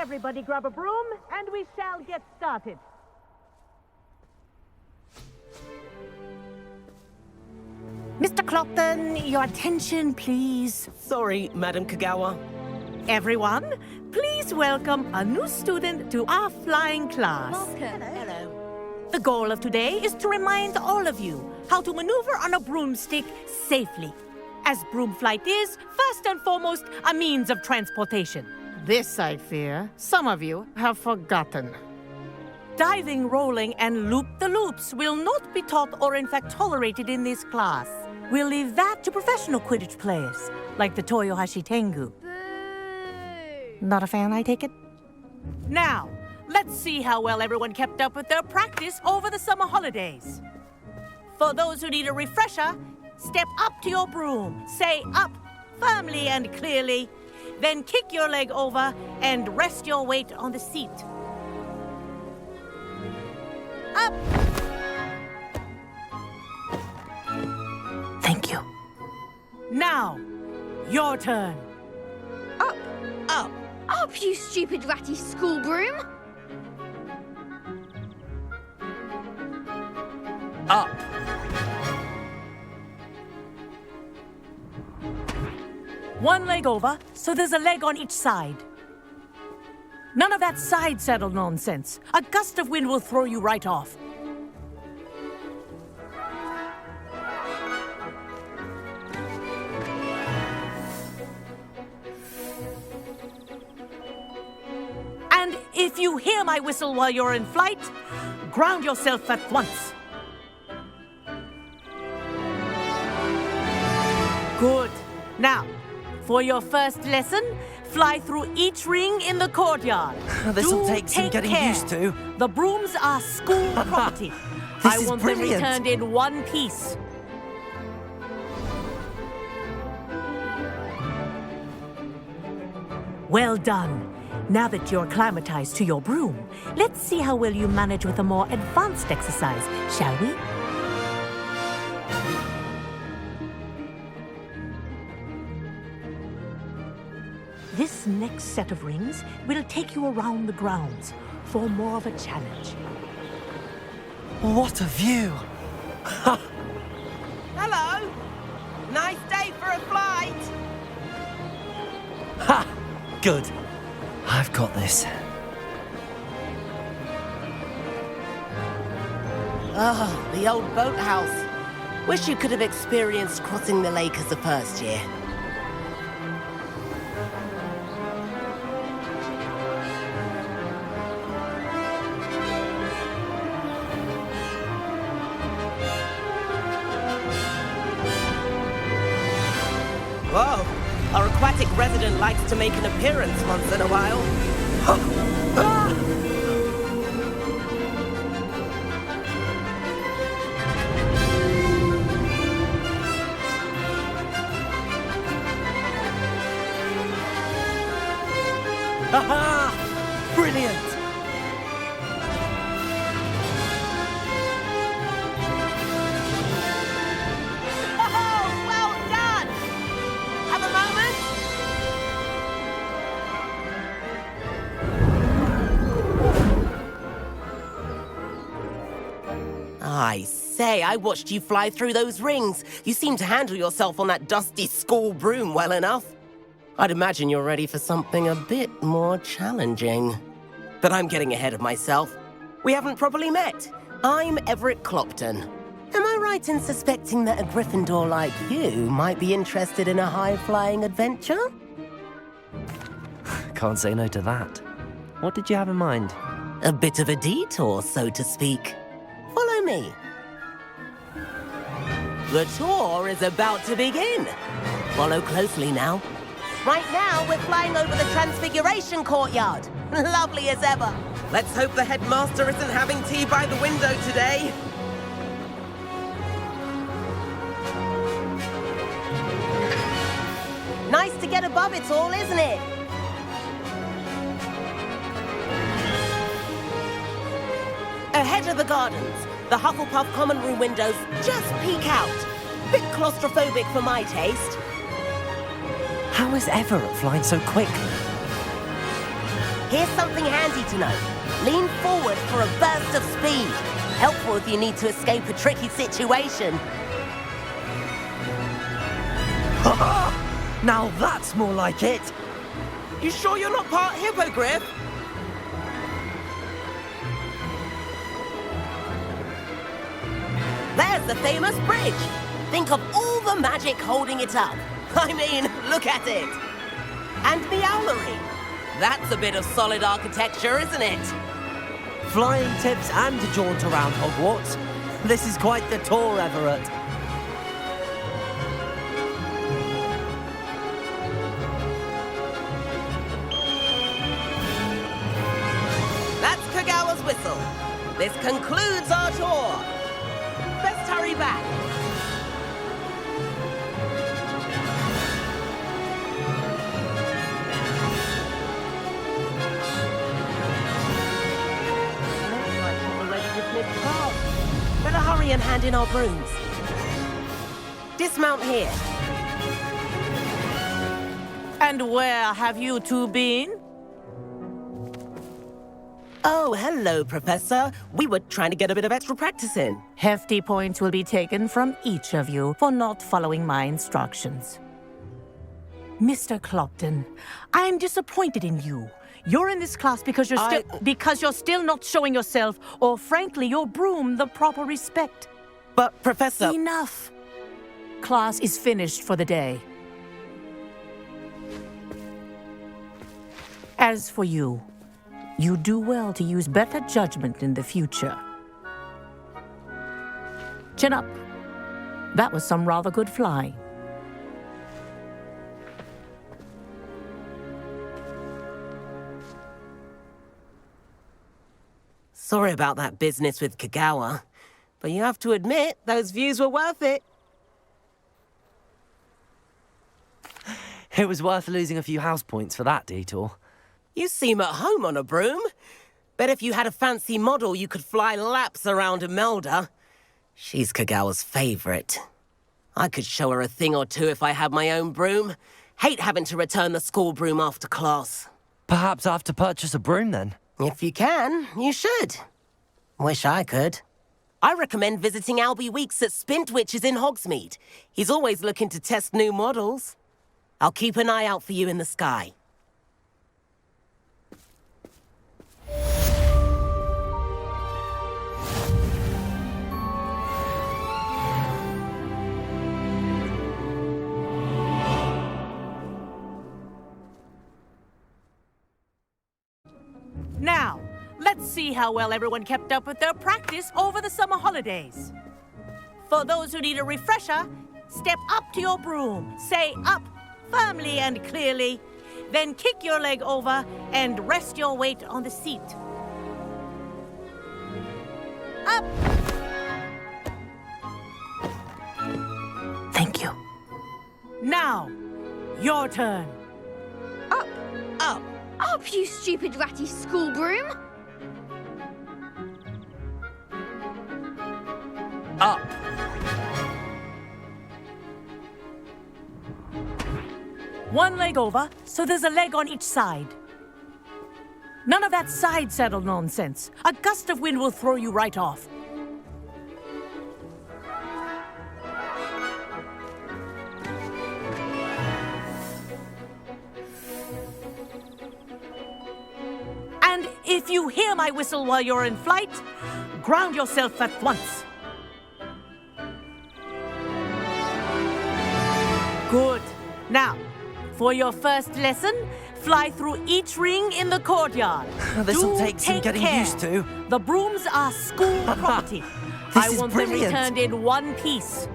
Everybody grab a broom, and we shall get started. Mr. Clopton, your attention, please. Sorry, Madam Kagawa. Everyone, please welcome a new student to our flying class. Welcome. Hello. The goal of today is to remind all of you how to maneuver on a broomstick safely, as broom flight is, first and foremost, a means of transportation. This, I fear, some of you have forgotten. Diving, rolling, and loop-the-loops will not be taught or in fact tolerated in this class. We'll leave that to professional Quidditch players, like the Toyohashi Tengu. Boo! Not a fan, I take it? Now, let's see how well everyone kept up with their practice over the summer holidays. For those who need a refresher, step up to your broom, say up firmly and clearly, then kick your leg over and rest your weight on the seat. Up! Thank you. Now, your turn. Up! Up. Up, you stupid ratty school broom! Up. One leg over, so there's a leg on each side. None of that side saddle nonsense. A gust of wind will throw you right off. And if you hear my whistle while you're in flight, ground yourself at once. Good. Now, for your first lesson, fly through each ring in the courtyard. This'll Do take some getting care. used to. The brooms are school property. This I is want brilliant. them returned in one piece. Well done. Now that you're acclimatized to your broom, let's see how well you manage with a more advanced exercise, shall we? This next set of rings will take you around the grounds for more of a challenge. What a view! Hello! Nice day for a flight! Ha! Good. I've got this. Ah, the old boathouse. Wish you could have experienced crossing the lake as a first year. Whoa! Our aquatic resident likes to make an appearance once in a while. Aha! Brilliant! Oh, well done! Have a moment? I say, I watched you fly through those rings. You seem to handle yourself on that dusty school broom well enough. I'd imagine you're ready for something a bit more challenging. But I'm getting ahead of myself. We haven't properly met. I'm Everett Clopton. Am I right in suspecting that a Gryffindor like you might be interested in a high-flying adventure? Can't say no to that. What did you have in mind? A bit of a detour, so to speak. Follow me. The tour is about to begin. Follow closely now. Right now, we're flying over the Transfiguration Courtyard. Lovely as ever. Let's hope the headmaster isn't having tea by the window today. Nice to get above it all, isn't it? Ahead of the gardens, the Hufflepuff common room windows just peek out. Bit claustrophobic for my taste. How is Everett flying so quickly? Here's something handy to know. Lean forward for a burst of speed. Helpful if you need to escape a tricky situation. Now that's more like it. You sure you're not part hippogriff? There's the famous bridge. Think of all the magic holding it up. I mean, look at it. And the owlery. That's a bit of solid architecture, isn't it? Flying tips and a jaunt around Hogwarts. This is quite the tour, Everett. That's Kagawa's whistle. This concludes our tour. Let's hurry back. Looks like we've already dismissed class. Better hurry and hand in our brooms. Dismount here. And where have you two been? Oh, hello, Professor. We were trying to get a bit of extra practice in. Hefty points will be taken from each of you for not following my instructions. Mr. Clopton, I'm disappointed in you. You're in this class because you're still not showing yourself, or frankly, your broom the proper respect. But, Professor... Enough. Class is finished for the day. As for you, you do well to use better judgment in the future. Chin up. That was some rather good flying. Sorry about that business with Kagawa, but you have to admit, those views were worth it. It was worth losing a few house points for that detour. You seem at home on a broom. Bet if you had a fancy model, you could fly laps around Imelda. She's Kagawa's favorite. I could show her a thing or two if I had my own broom. Hate having to return the school broom after class. Perhaps I have to purchase a broom then. If you can, you should. Wish I could. I recommend visiting Albie Weeks at Spintwitches in Hogsmeade. He's always looking to test new models. I'll keep an eye out for you in the sky. Now, let's see how well everyone kept up with their practice over the summer holidays. For those who need a refresher, step up to your broom, say up firmly and clearly, then kick your leg over and rest your weight on the seat. Up! Thank you. Now, your turn. Up. Up. Up, you stupid ratty school broom. Up. One leg over, so there's a leg on each side. None of that side saddle nonsense. A gust of wind will throw you right off. And if you hear my whistle while you're in flight, ground yourself at once. Good. Now, for your first lesson, fly through each ring in the courtyard. This'll take some getting care. used to. The brooms are school property. This I is want brilliant. them returned in one piece.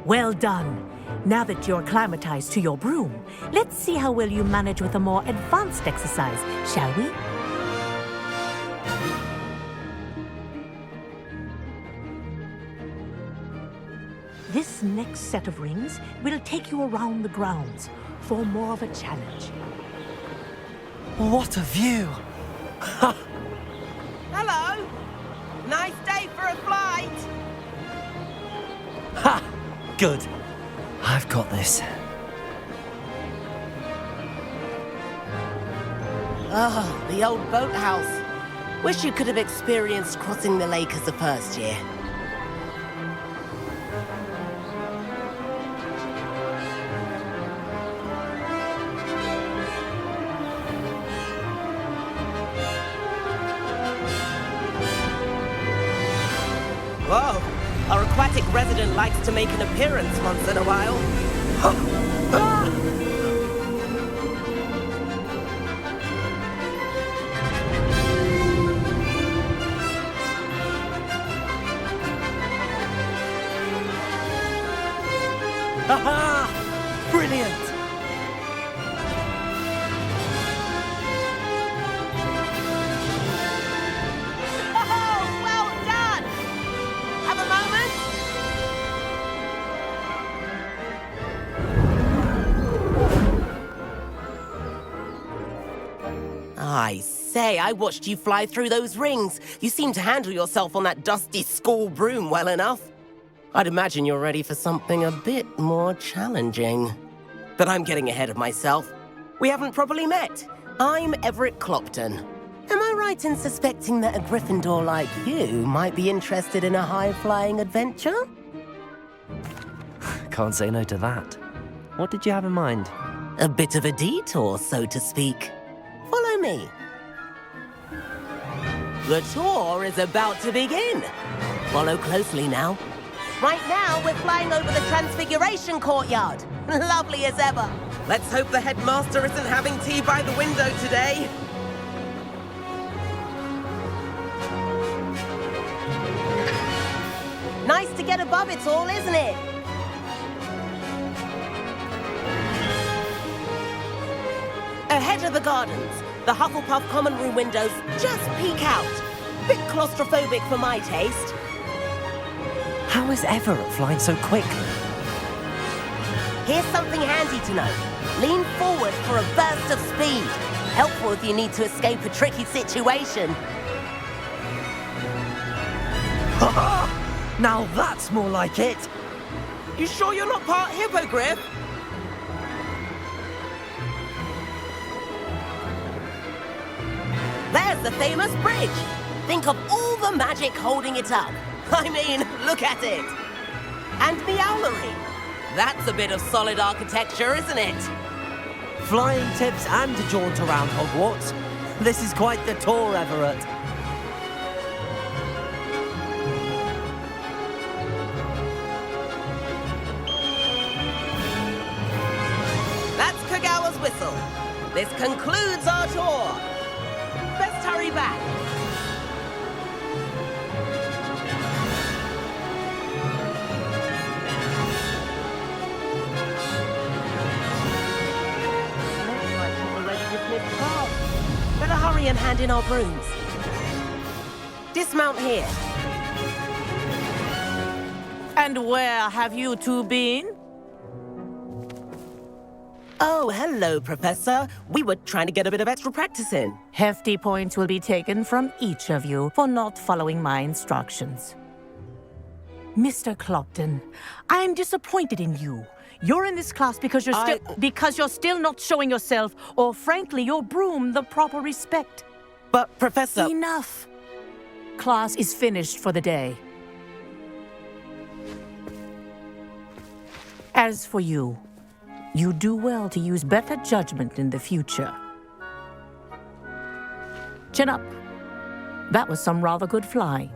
Well done. Now that you're acclimatized to your broom, let's see how well you manage with a more advanced exercise, shall we? This next set of rings will take you around the grounds for more of a challenge. What a view! Hello. Nice day for a flight. Ha! Good. I've got this. Ah, the old boathouse. Wish you could have experienced crossing the lake as a first year. Whoa, our aquatic resident likes to make an appearance once in a while. Aha! Brilliant! Oh, well done! Have a moment? I say, I watched you fly through those rings. You seem to handle yourself on that dusty school broom well enough. I'd imagine you're ready for something a bit more challenging. But I'm getting ahead of myself. We haven't properly met. I'm Everett Clopton. Am I right in suspecting that a Gryffindor like you might be interested in a high-flying adventure? Can't say no to that. What did you have in mind? A bit of a detour, so to speak. Follow me. The tour is about to begin. Follow closely now. Right now, we're flying over the Transfiguration Courtyard. Lovely as ever. Let's hope the headmaster isn't having tea by the window today. Nice to get above it all, isn't it? Ahead of the gardens, the Hufflepuff common room windows just peek out. Bit claustrophobic for my taste. How is Everett flying so quickly? Here's something handy to know. Lean forward for a burst of speed. Helpful if you need to escape a tricky situation. Now that's more like it! You sure you're not part hippogriff? There's the famous bridge. Think of all the magic holding it up. I mean, look at it. And the owlery. That's a bit of solid architecture, isn't it? Flying tips and a jaunt around Hogwarts. This is quite the tour, Everett. That's Kagawa's whistle. This concludes our tour. Best hurry back. Better hurry and hand in our brooms. Dismount here. And where have you two been? Oh, hello, Professor. We were trying to get a bit of extra practice in. Hefty points will be taken from each of you for not following my instructions. Mr. Clopton, I'm disappointed in you. You're in this class because you're still not showing yourself, or frankly, your broom the proper respect. But, Professor... Enough. Class is finished for the day. As for you, you do well to use better judgment in the future. Chin up. That was some rather good flying.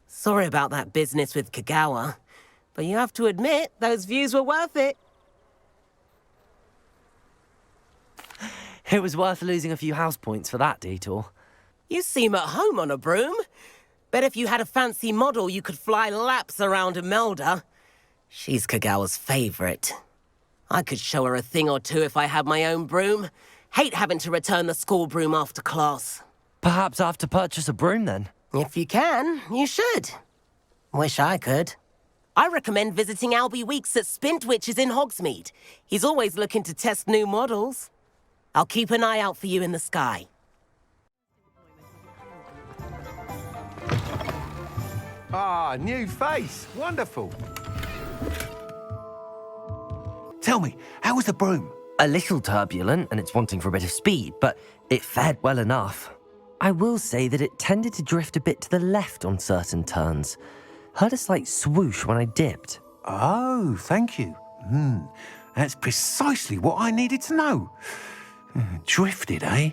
Sorry about that business with Kagawa, but you have to admit, those views were worth it. It was worth losing a few house points for that detour. You seem at home on a broom. Bet if you had a fancy model, you could fly laps around Imelda. She's Kagawa's favorite. I could show her a thing or two if I had my own broom. Hate having to return the school broom after class. Perhaps I have to purchase a broom then? If you can, you should. Wish I could. I recommend visiting Albie Weeks at Spintwitches in Hogsmeade. He's always looking to test new models. I'll keep an eye out for you in the sky. Ah, new face. Wonderful. Tell me, how was the broom? A little turbulent and it's wanting for a bit of speed, but it fared well enough. I will say that it tended to drift a bit to the left on certain turns. Heard a slight swoosh when I dipped. Oh, thank you. That's precisely what I needed to know. Drifted, eh?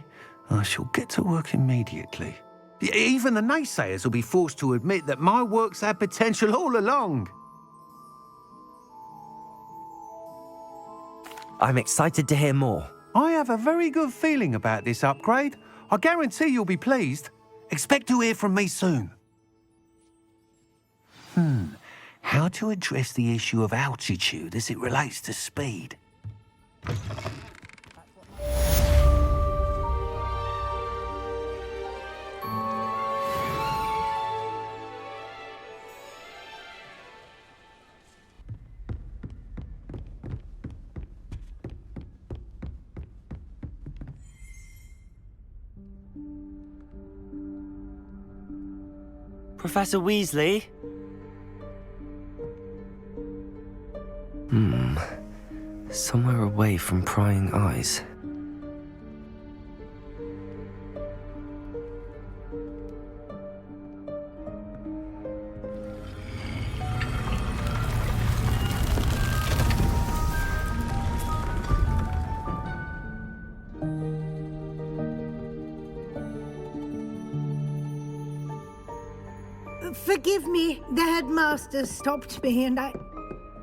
I shall get to work immediately. Even the naysayers will be forced to admit that my work's had potential all along. I'm excited to hear more. I have a very good feeling about this upgrade. I guarantee you'll be pleased. Expect to hear from me soon. How to address the issue of altitude as it relates to speed? Professor Weasley? Somewhere away from prying eyes. Forgive me, the headmaster stopped me and I...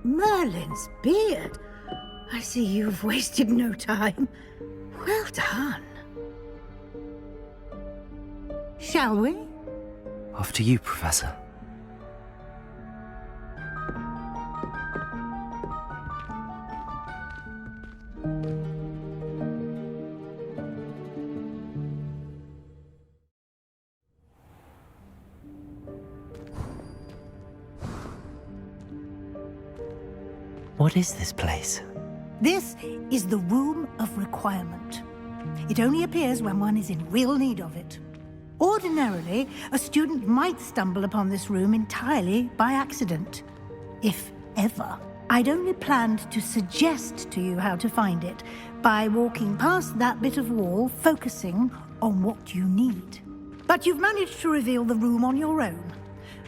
Merlin's beard. I see you've wasted no time. Well done. Shall we? After you, Professor. What is this place? This is the Room of Requirement. It only appears when one is in real need of it. Ordinarily, a student might stumble upon this room entirely by accident, if ever. I'd only planned to suggest to you how to find it by walking past that bit of wall, focusing on what you need. But you've managed to reveal the room on your own.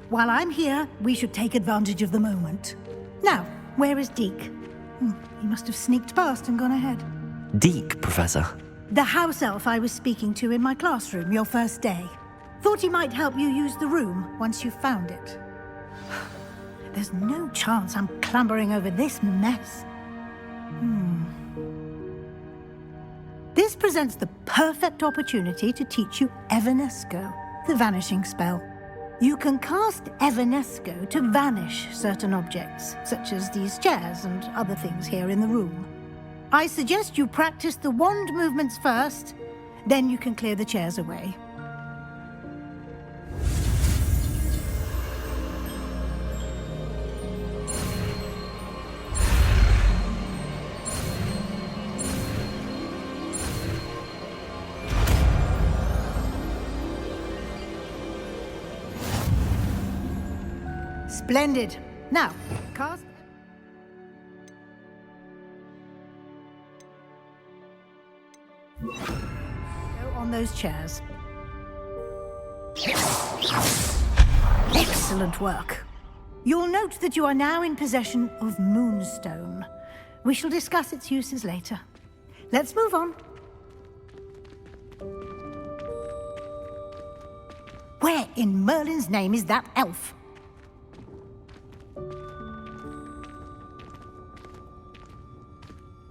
While I'm here, we should take advantage of the moment. Now, where is Deke? He must have sneaked past and gone ahead. Deke, Professor. The house elf I was speaking to in my classroom your first day. Thought he might help you use the room once you found it. There's no chance I'm clambering over this mess. This presents the perfect opportunity to teach you Evanesco, the vanishing spell. You can cast Evanesco to vanish certain objects, such as these chairs and other things here in the room. I suggest you practice the wand movements first, then you can clear the chairs away. Splendid. Now, cast... Go on those chairs. Excellent work. You'll note that you are now in possession of Moonstone. We shall discuss its uses later. Let's move on. Where in Merlin's name is that elf?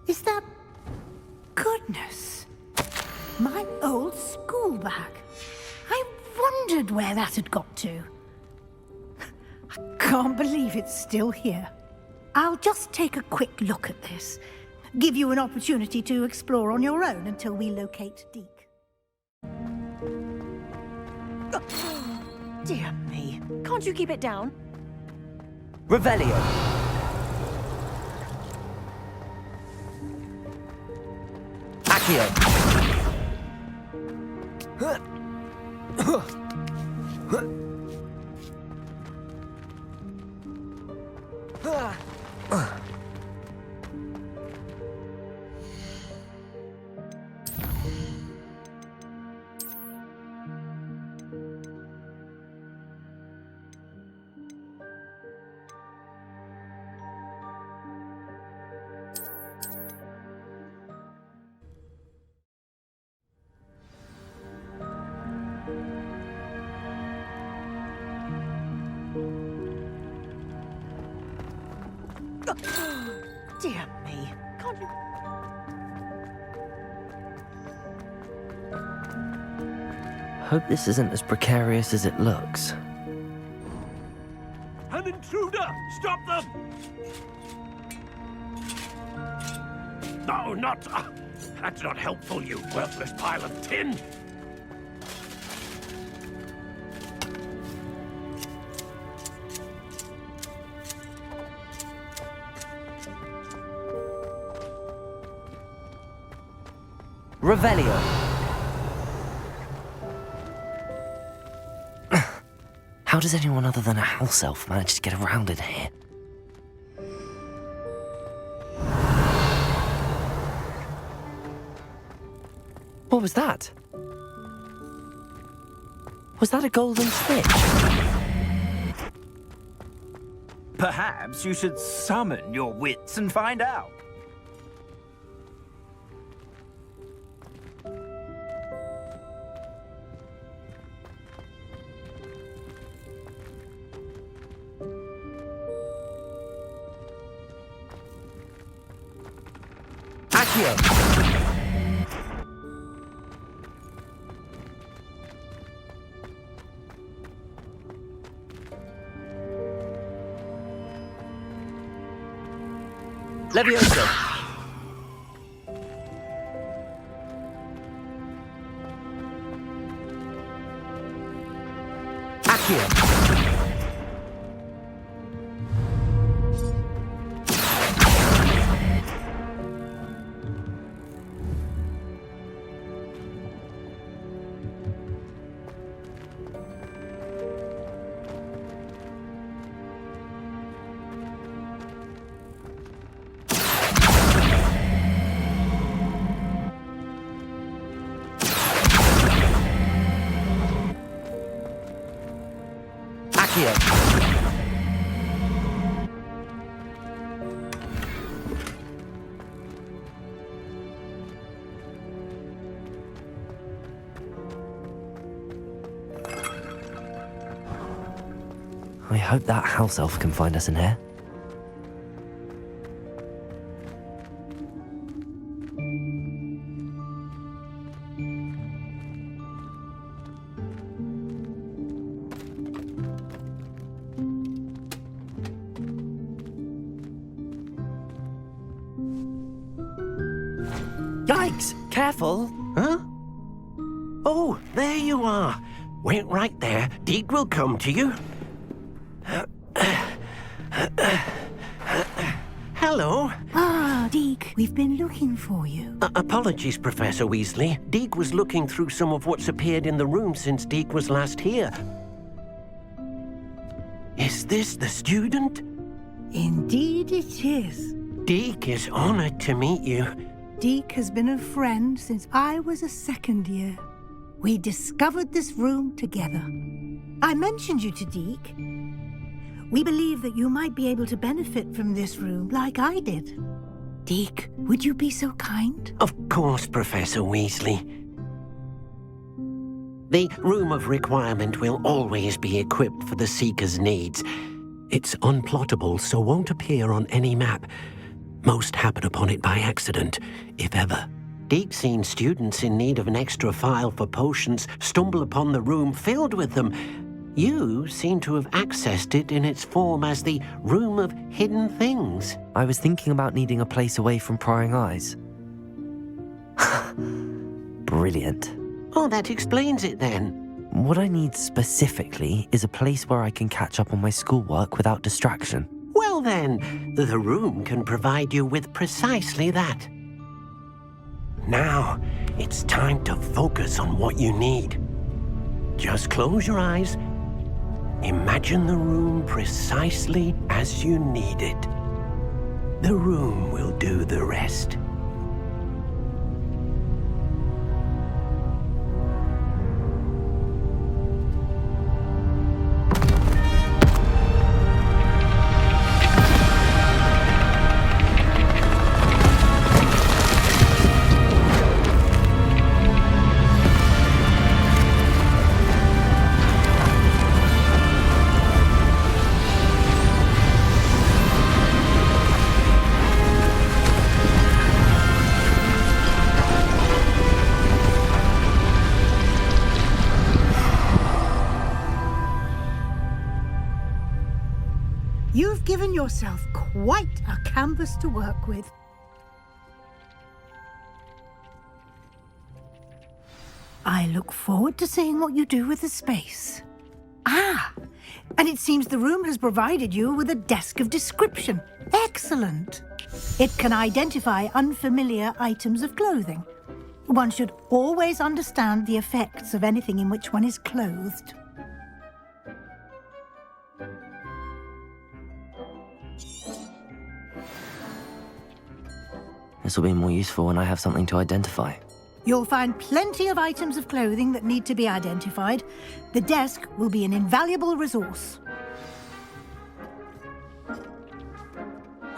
Is that... Goodness. My old school bag. I wondered where that had got to. I can't believe it's still here. I'll just take a quick look at this. Give you an opportunity to explore on your own until we locate Deke. Dear me. Can't you keep it down? Revelio. Accio. Dear me. Can't you? Hope this isn't as precarious as it looks. An intruder! Stop them! No, not... that's not helpful, you worthless pile of tin! Revelio. How does anyone other than a house elf manage to get around in here? What was that? Was that a golden snitch? Perhaps you should summon your wits and find out. Accio! Levioso! Accio! I hope that house elf can find us in here. Yikes! Careful! Huh? Oh, there you are. Wait right there. Deek will come to you. Hello. Ah, Deke, we've been looking for you. Apologies, Professor Weasley. Deek was looking through some of what's appeared in the room since Deek was last here. Is this the student? Indeed it is. Deek is honored to meet you. Deke has been a friend since I was a second year. We discovered this room together. I mentioned you to Deke. We believe that you might be able to benefit from this room like I did. Deke, would you be so kind? Of course, Professor Weasley. The Room of Requirement will always be equipped for the Seeker's needs. It's unplottable, so won't appear on any map. Most happen upon it by accident, if ever. Deke's seen students in need of an extra file for potions stumble upon the room filled with them. You seem to have accessed it in its form as the Room of Hidden Things. I was thinking about needing a place away from prying eyes. Brilliant. Oh, that explains it then. What I need specifically is a place where I can catch up on my schoolwork without distraction. Well then, the room can provide you with precisely that. Now, it's time to focus on what you need. Just close your eyes. Imagine the room precisely as you need it. The room will do the rest. yourself quite a canvas to work with. I look forward to seeing what you do with the space. Ah, and it seems the room has provided you with a desk of description. Excellent. It can identify unfamiliar items of clothing. One should always understand the effects of anything in which one is clothed. This will be more useful when I have something to identify. You'll find plenty of items of clothing that need to be identified. The desk will be an invaluable resource.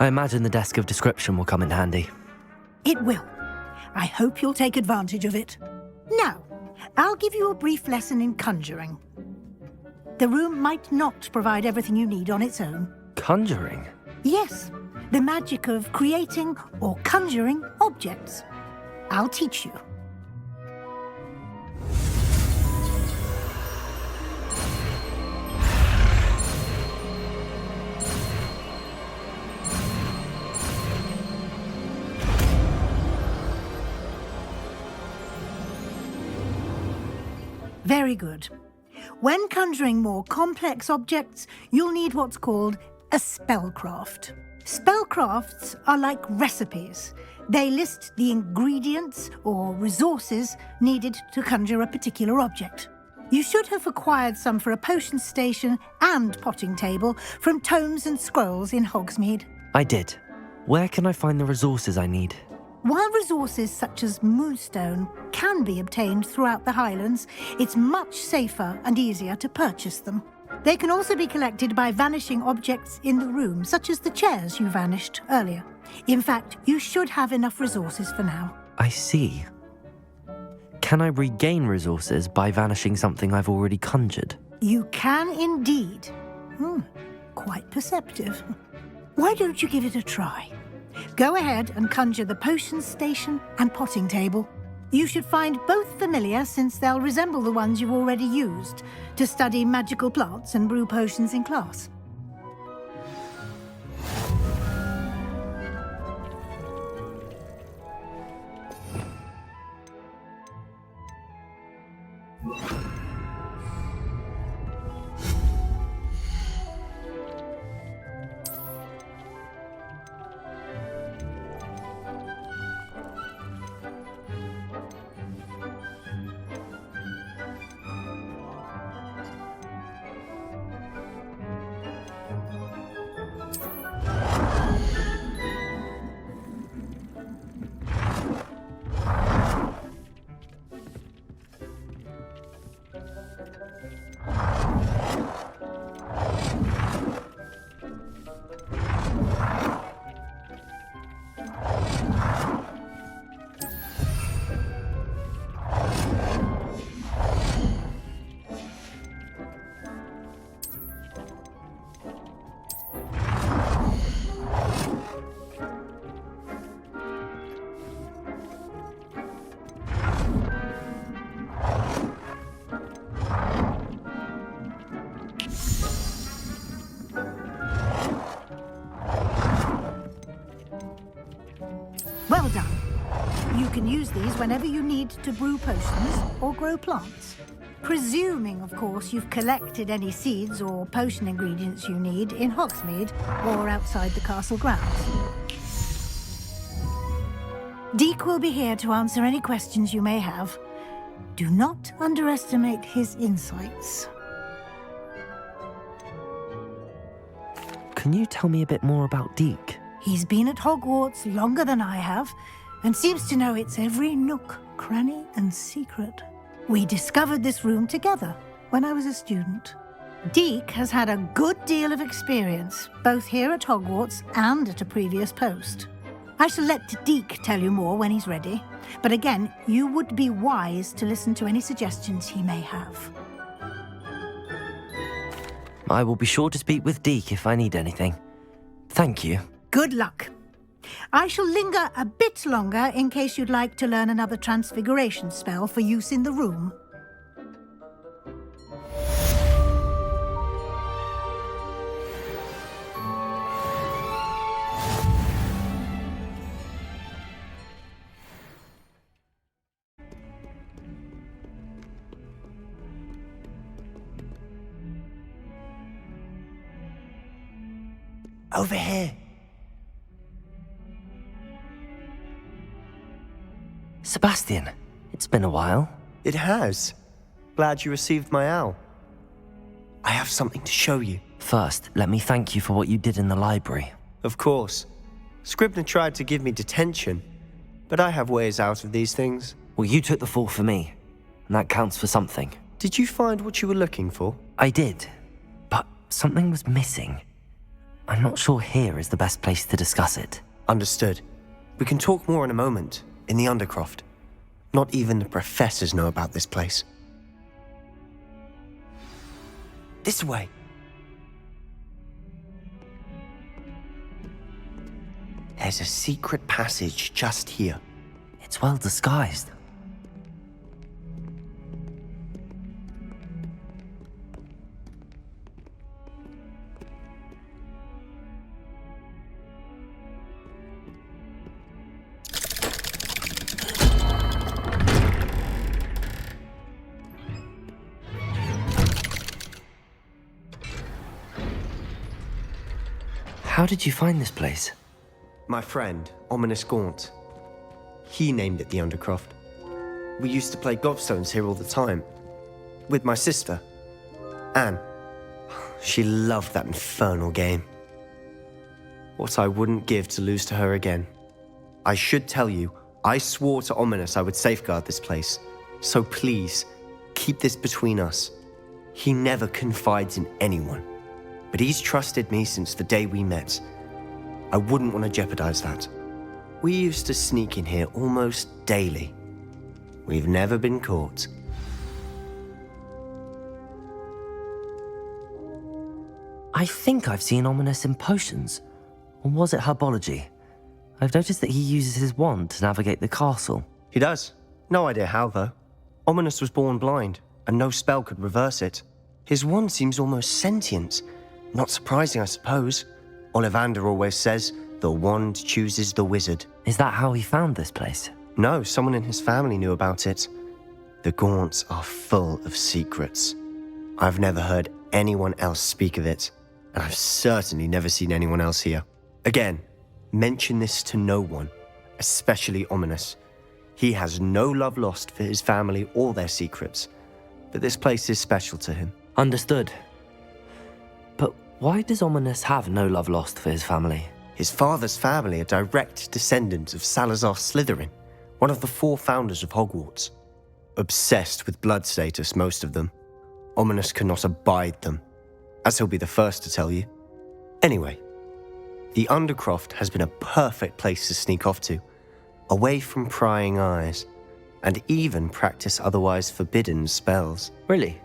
I imagine the desk of description will come in handy. It will. I hope you'll take advantage of it. Now, I'll give you a brief lesson in conjuring. The room might not provide everything you need on its own. Conjuring? Yes, the magic of creating or conjuring objects. I'll teach you. Very good. When conjuring more complex objects, you'll need what's called a spellcraft. Spellcrafts are like recipes. They list the ingredients or resources needed to conjure a particular object. You should have acquired some for a potion station and potting table from tomes and scrolls in Hogsmeade. I did. Where can I find the resources I need? While resources such as moonstone can be obtained throughout the Highlands, it's much safer and easier to purchase them. They can also be collected by vanishing objects in the room, such as the chairs you vanished earlier. In fact, you should have enough resources for now. I see. Can I regain resources by vanishing something I've already conjured? You can indeed. Quite perceptive. Why don't you give it a try? Go ahead and conjure the potion station and potting table. You should find both familiar, since they'll resemble the ones you've already used to study magical plants and brew potions in class. Well done. You can use these whenever you need to brew potions or grow plants. Presuming, of course, you've collected any seeds or potion ingredients you need in Hogsmeade or outside the castle grounds. Deek will be here to answer any questions you may have. Do not underestimate his insights. Can you tell me a bit more about Deek? He's been at Hogwarts longer than I have, and seems to know its every nook, cranny, and secret. We discovered this room together when I was a student. Deek has had a good deal of experience, both here at Hogwarts and at a previous post. I shall let Deek tell you more when he's ready, but again, you would be wise to listen to any suggestions he may have. I will be sure to speak with Deek if I need anything. Thank you. Good luck. I shall linger a bit longer in case you'd like to learn another transfiguration spell for use in the room. Over here. Sebastian, it's been a while. It has. Glad you received my owl. I have something to show you. First, let me thank you for what you did in the library. Of course. Scribner tried to give me detention, but I have ways out of these things. Well, you took the fall for me, and that counts for something. Did you find what you were looking for? I did, but something was missing. I'm not sure here is the best place to discuss it. Understood. We can talk more in a moment, in the Undercroft. Not even the professors know about this place. This way. There's a secret passage just here. It's well disguised. How did you find this place? My friend, Ominous Gaunt. He named it the Undercroft. We used to play gobstones here all the time. With my sister, Anne. She loved that infernal game. What I wouldn't give to lose to her again. I should tell you, I swore to Ominous I would safeguard this place. So please, keep this between us. He never confides in anyone. But he's trusted me since the day we met. I wouldn't want to jeopardize that. We used to sneak in here almost daily. We've never been caught. I think I've seen Ominous in potions. Or was it herbology? I've noticed that he uses his wand to navigate the castle. He does. No idea how, though. Ominous was born blind, and no spell could reverse it. His wand seems almost sentient. Not surprising, I suppose. Ollivander always says, the wand chooses the wizard. Is that how he found this place? No, someone in his family knew about it. The Gaunts are full of secrets. I've never heard anyone else speak of it, and I've certainly never seen anyone else here. Again, mention this to no one, especially Ominous. He has no love lost for his family or their secrets, but this place is special to him. Understood. But why does Ominous have no love lost for his family? His father's family are direct descendants of Salazar Slytherin, one of the 4 founders of Hogwarts. Obsessed with blood status, most of them. Ominous cannot abide them, as he'll be the first to tell you. Anyway, the Undercroft has been a perfect place to sneak off to, away from prying eyes, and even practice otherwise forbidden spells. Really?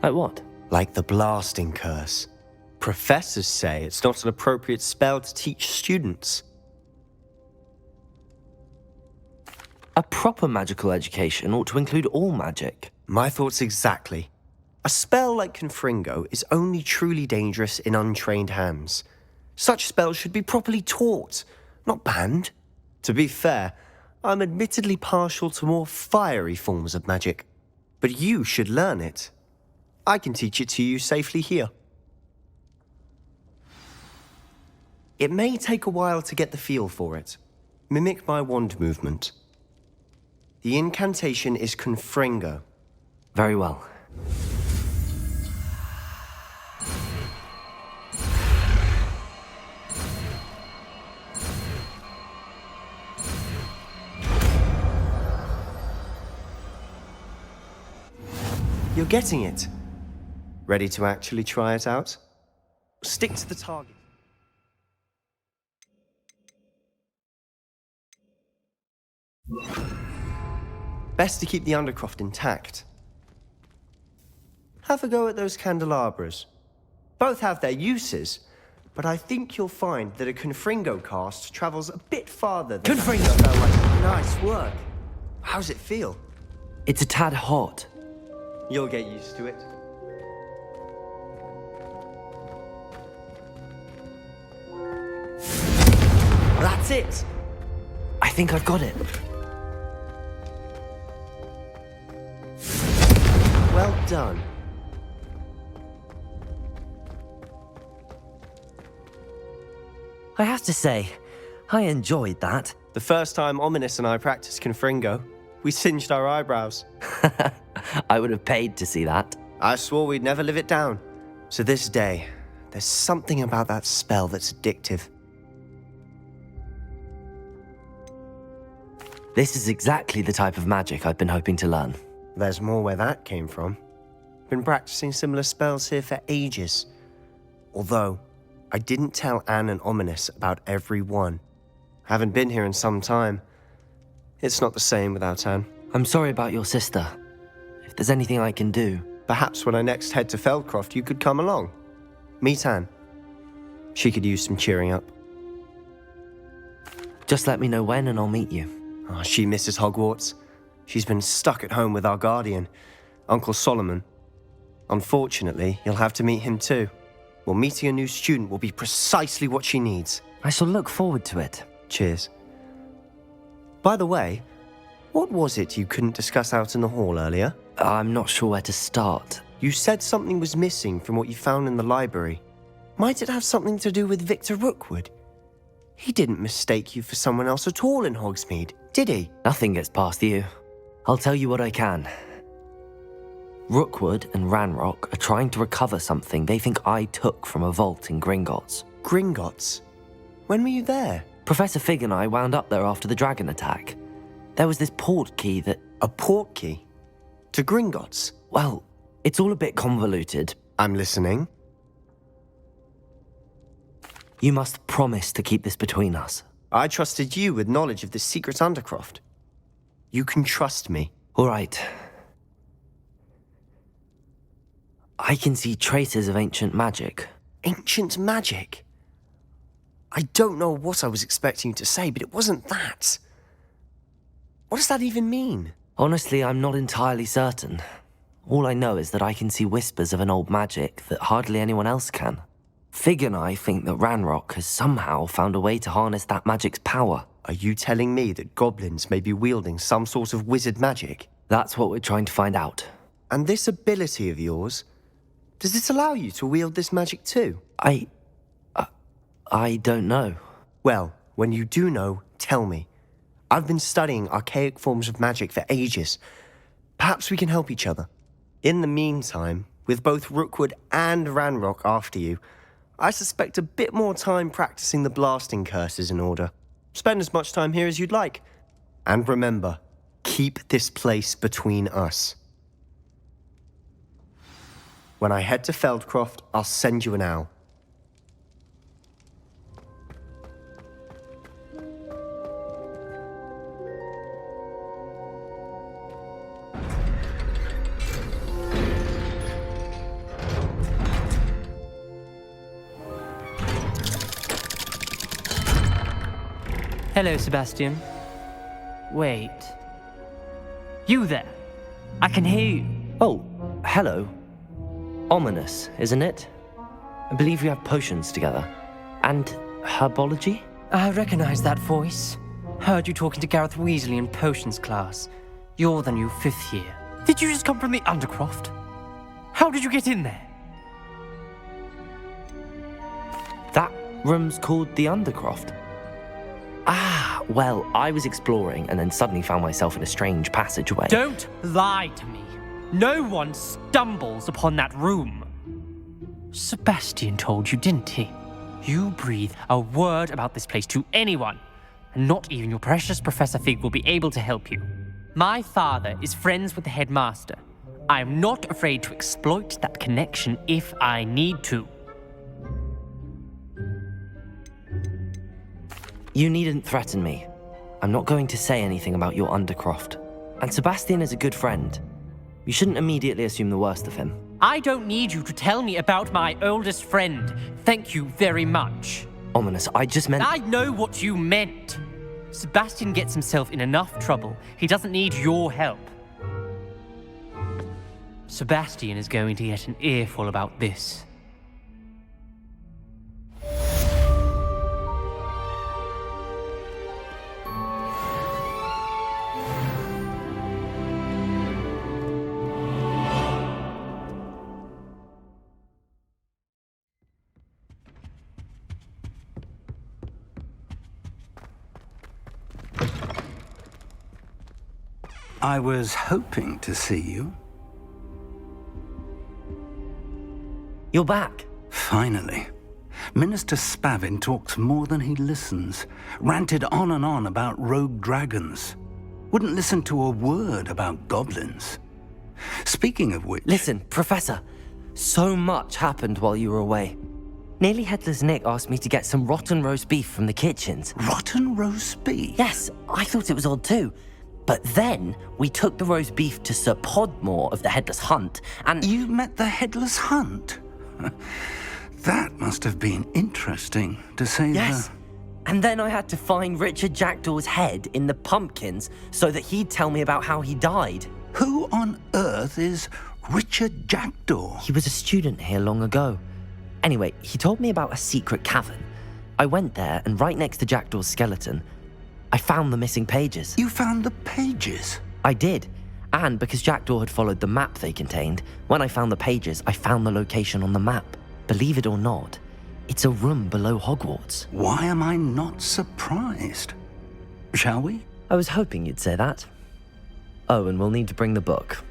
Like what? Like the blasting curse. Professors say it's not an appropriate spell to teach students. A proper magical education ought to include all magic. My thoughts exactly. A spell like Confringo is only truly dangerous in untrained hands. Such spells should be properly taught, not banned. To be fair, I'm admittedly partial to more fiery forms of magic. But you should learn it. I can teach it to you safely here. It may take a while to get the feel for it. Mimic my wand movement. The incantation is Confringo. Very well. You're getting it. Ready to actually try it out? Stick to the target. Best to keep the Undercroft intact. Have a go at those candelabras. Both have their uses, but I think you'll find that a Confringo cast travels a bit farther than Confringo! Nice work. How's it feel? It's a tad hot. You'll get used to it. That's it! I think I've got it. Well done. I have to say, I enjoyed that. The first time Ominous and I practiced Confringo, we singed our eyebrows. I would have paid to see that. I swore we'd never live it down. So this day, there's something about that spell that's addictive. This is exactly the type of magic I've been hoping to learn. There's more where that came from. Been practicing similar spells here for ages. Although, I didn't tell Anne and Ominous about every one. Haven't been here in some time. It's not the same without Anne. I'm sorry about your sister. If there's anything I can do... Perhaps when I next head to Feldcroft, you could come along. Meet Anne. She could use some cheering up. Just let me know when and I'll meet you. Oh, she misses Hogwarts. She's been stuck at home with our guardian, Uncle Solomon. Unfortunately, you'll have to meet him too. Well, meeting a new student will be precisely what she needs. I shall look forward to it. Cheers. By the way, what was it you couldn't discuss out in the hall earlier? I'm not sure where to start. You said something was missing from what you found in the library. Might it have something to do with Victor Rookwood? He didn't mistake you for someone else at all in Hogsmeade, did he? Nothing gets past you. I'll tell you what I can. Rookwood and Ranrock are trying to recover something they think I took from a vault in Gringotts. Gringotts? When were you there? Professor Fig and I wound up there after the dragon attack. There was this port key that... A port key? To Gringotts? Well, it's all a bit convoluted. I'm listening. You must promise to keep this between us. I trusted you with knowledge of the secret Undercroft. You can trust me. All right. I can see traces of ancient magic. Ancient magic? I don't know what I was expecting you to say, but it wasn't that. What does that even mean? Honestly, I'm not entirely certain. All I know is that I can see whispers of an old magic that hardly anyone else can. Fig and I think that Ranrock has somehow found a way to harness that magic's power. Are you telling me that goblins may be wielding some sort of wizard magic? That's what we're trying to find out. And this ability of yours, does it allow you to wield this magic too? I don't know. Well, when you do know, tell me. I've been studying archaic forms of magic for ages. Perhaps we can help each other. In the meantime, with both Rookwood and Ranrock after you, I suspect a bit more time practicing the blasting curse is in order. Spend as much time here as you'd like. And remember, keep this place between us. When I head to Feldcroft, I'll send you an owl. Hello, Sebastian. Wait. You there? I can hear you. Oh, hello. Ominous, isn't it? I believe we have potions together. And herbology? I recognize that voice. Heard you talking to Gareth Weasley in potions class. You're the new 5th year. Did you just come from the Undercroft? How did you get in there? That room's called the Undercroft. Ah, well, I was exploring and then suddenly found myself in a strange passageway. Don't lie to me. No one stumbles upon that room. Sebastian told you, didn't he? You breathe a word about this place to anyone, and not even your precious Professor Fig will be able to help you. My father is friends with the headmaster. I am not afraid to exploit that connection if I need to. You needn't threaten me. I'm not going to say anything about your Undercroft. And Sebastian is a good friend. You shouldn't immediately assume the worst of him. I don't need you to tell me about my oldest friend. Thank you very much. Ominous, I just meant... I know what you meant. Sebastian gets himself in enough trouble. He doesn't need your help. Sebastian is going to get an earful about this. I was hoping to see you. You're back. Finally. Minister Spavin talks more than he listens. Ranted on and on about rogue dragons. Wouldn't listen to a word about goblins. Speaking of which... Listen, Professor. So much happened while you were away. Nearly Headless Nick asked me to get some rotten roast beef from the kitchens. Rotten roast beef? Yes, I thought it was odd too. But then we took the roast beef to Sir Podmore of the Headless Hunt, and... You met the Headless Hunt? That must have been interesting, to say Yes. And then I had to find Richard Jackdaw's head in the pumpkins so that he'd tell me about how he died. Who on earth is Richard Jackdaw? He was a student here long ago. Anyway, he told me about a secret cavern. I went there, and right next to Jackdaw's skeleton, I found the missing pages. You found the pages? I did. And because Jackdaw had followed the map they contained, when I found the pages, I found the location on the map. Believe it or not, it's a room below Hogwarts. Why am I not surprised? Shall we? I was hoping you'd say that. Oh, and we'll need to bring the book.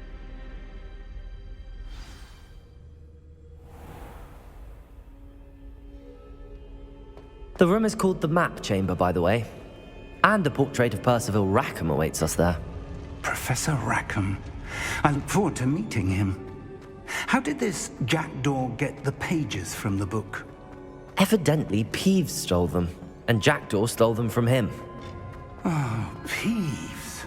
The room is called the Map Chamber, by the way. And a portrait of Percival Rackham awaits us there. Professor Rackham. I look forward to meeting him. How did this Jackdaw get the pages from the book? Evidently, Peeves stole them, and Jackdaw stole them from him. Oh, Peeves.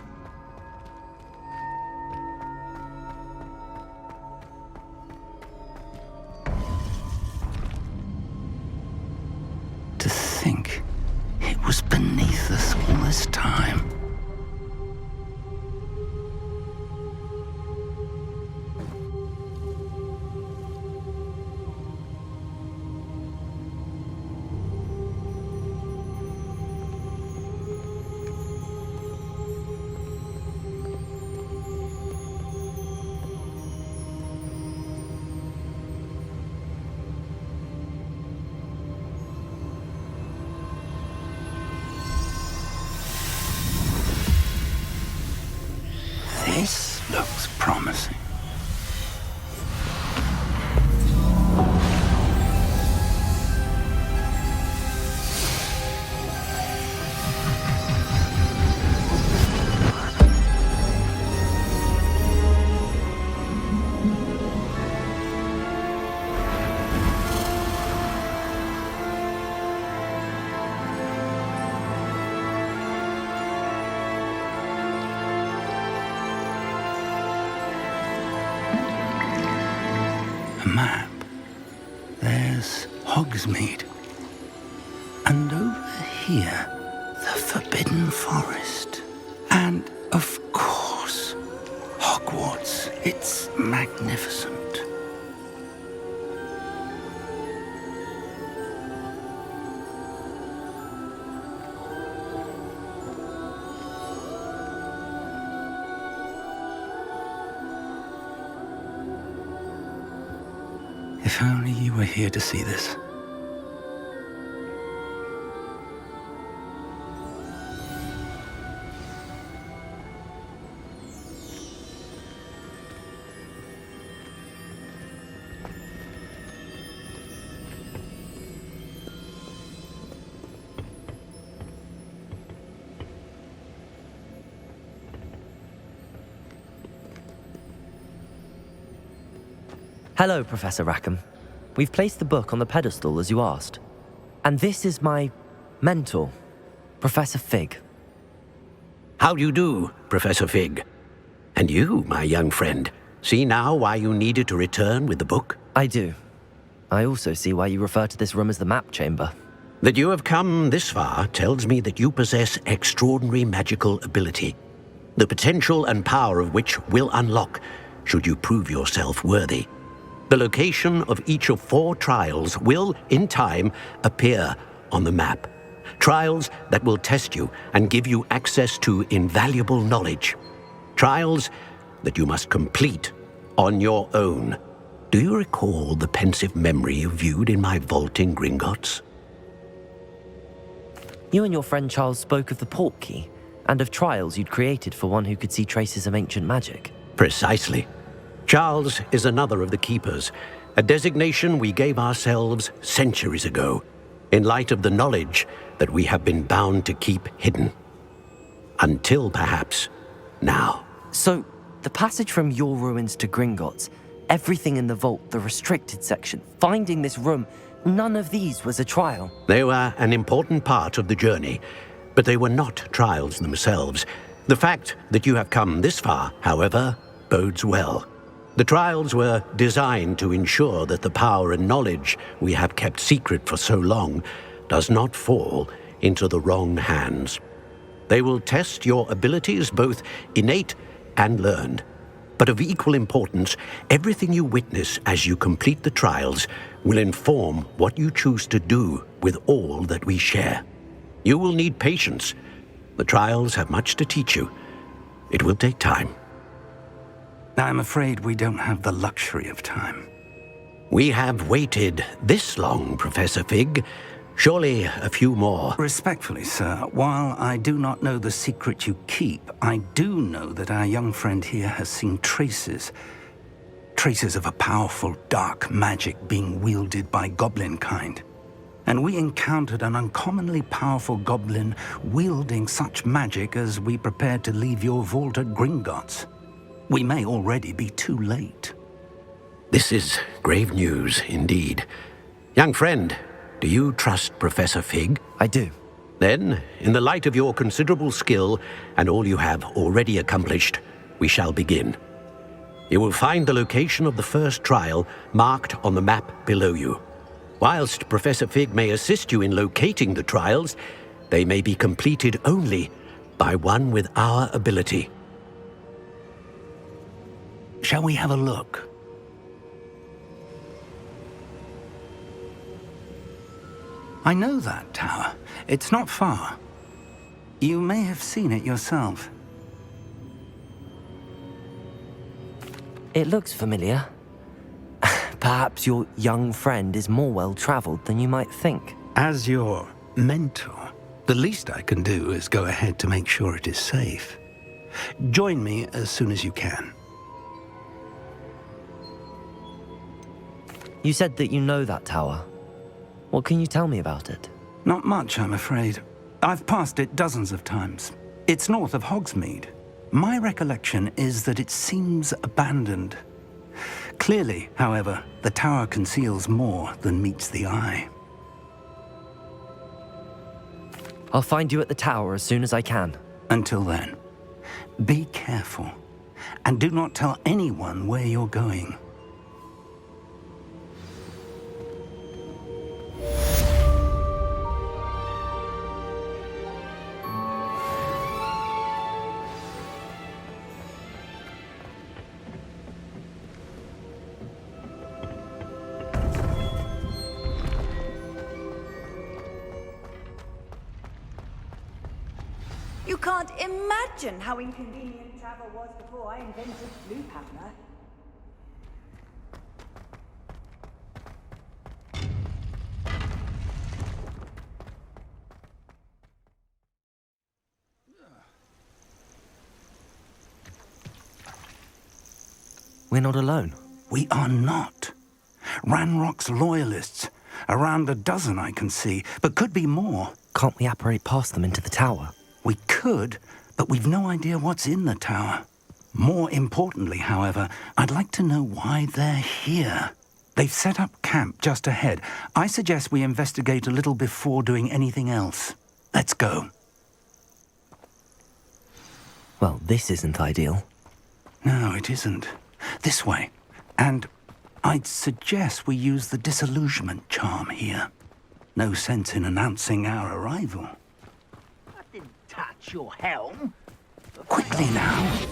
To think it was beneath us all this time. This looks promising. A map. There's Hogsmeade. And over here, the Forbidden Forest. And, of course, Hogwarts. It's magnificent. If only you were here to see this. Hello, Professor Rackham. We've placed the book on the pedestal as you asked. And this is my mentor, Professor Fig. How do you do, Professor Fig? And you, my young friend, see now why you needed to return with the book? I do. I also see why you refer to this room as the Map Chamber. That you have come this far tells me that you possess extraordinary magical ability, the potential and power of which will unlock should you prove yourself worthy. The location of each of 4 trials will, in time, appear on the map. Trials that will test you and give you access to invaluable knowledge. Trials that you must complete on your own. Do you recall the pensive memory you viewed in my vault in Gringotts? You and your friend Charles spoke of the Portkey And of trials you'd created for one who could see traces of ancient magic. Precisely. Charles is another of the Keepers, a designation we gave ourselves centuries ago, in light of the knowledge that we have been bound to keep hidden. Until perhaps now. So, the passage from your ruins to Gringotts, everything in the vault, the restricted section, finding this room, none of these was a trial. They were an important part of the journey, but they were not trials themselves. The fact that you have come this far, however, bodes well. The trials were designed to ensure that the power and knowledge we have kept secret for so long does not fall into the wrong hands. They will test your abilities, both innate and learned. But of equal importance, everything you witness as you complete the trials will inform what you choose to do with all that we share. You will need patience. The trials have much to teach you. It will take time. I'm afraid we don't have the luxury of time. We have waited this long, Professor Fig. Surely a few more. Respectfully, sir, while I do not know the secret you keep, I do know that our young friend here has seen traces of a powerful dark magic being wielded by goblin kind. And we encountered an uncommonly powerful goblin wielding such magic as we prepared to leave your vault at Gringotts. We may already be too late. This is grave news indeed. Young friend, do you trust Professor Fig? I do. Then, in the light of your considerable skill and all you have already accomplished, we shall begin. You will find the location of the first trial marked on the map below you. Whilst Professor Fig may assist you in locating the trials, they may be completed only by one with our ability. Shall we have a look? I know that tower. It's not far. You may have seen it yourself. It looks familiar. Perhaps your young friend is more well-traveled than you might think. As your mentor, the least I can do is go ahead to make sure it is safe. Join me as soon as you can. You said that you know that tower. What can you tell me about it? Not much, I'm afraid. I've passed it dozens of times. It's north of Hogsmeade. My recollection is that it seems abandoned. Clearly, however, the tower conceals more than meets the eye. I'll find you at the tower as soon as I can. Until then, be careful, and do not tell anyone where you're going. You can't imagine how inconvenient travel was before I invented blue powder. We're not alone. We are not. Ranrock's loyalists. Around a dozen I can see, but could be more. Can't we apparate past them into the tower? We could, but we've no idea what's in the tower. More importantly, however, I'd like to know why they're here. They've set up camp just ahead. I suggest we investigate a little before doing anything else. Let's go. Well, this isn't ideal. No, it isn't. This way. And I'd suggest we use the disillusionment charm here. No sense in announcing our arrival. I didn't touch your helm. Quickly now.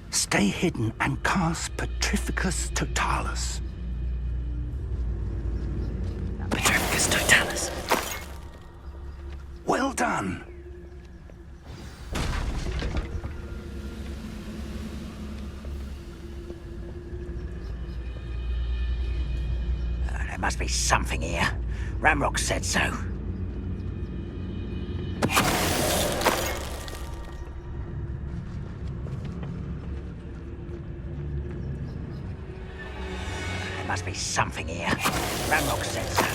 Stay hidden and cast Petrificus Totalis. Petrificus Totalis. Well done. There must be something here. Ramrock said so. There must be something here. Ramrock said so.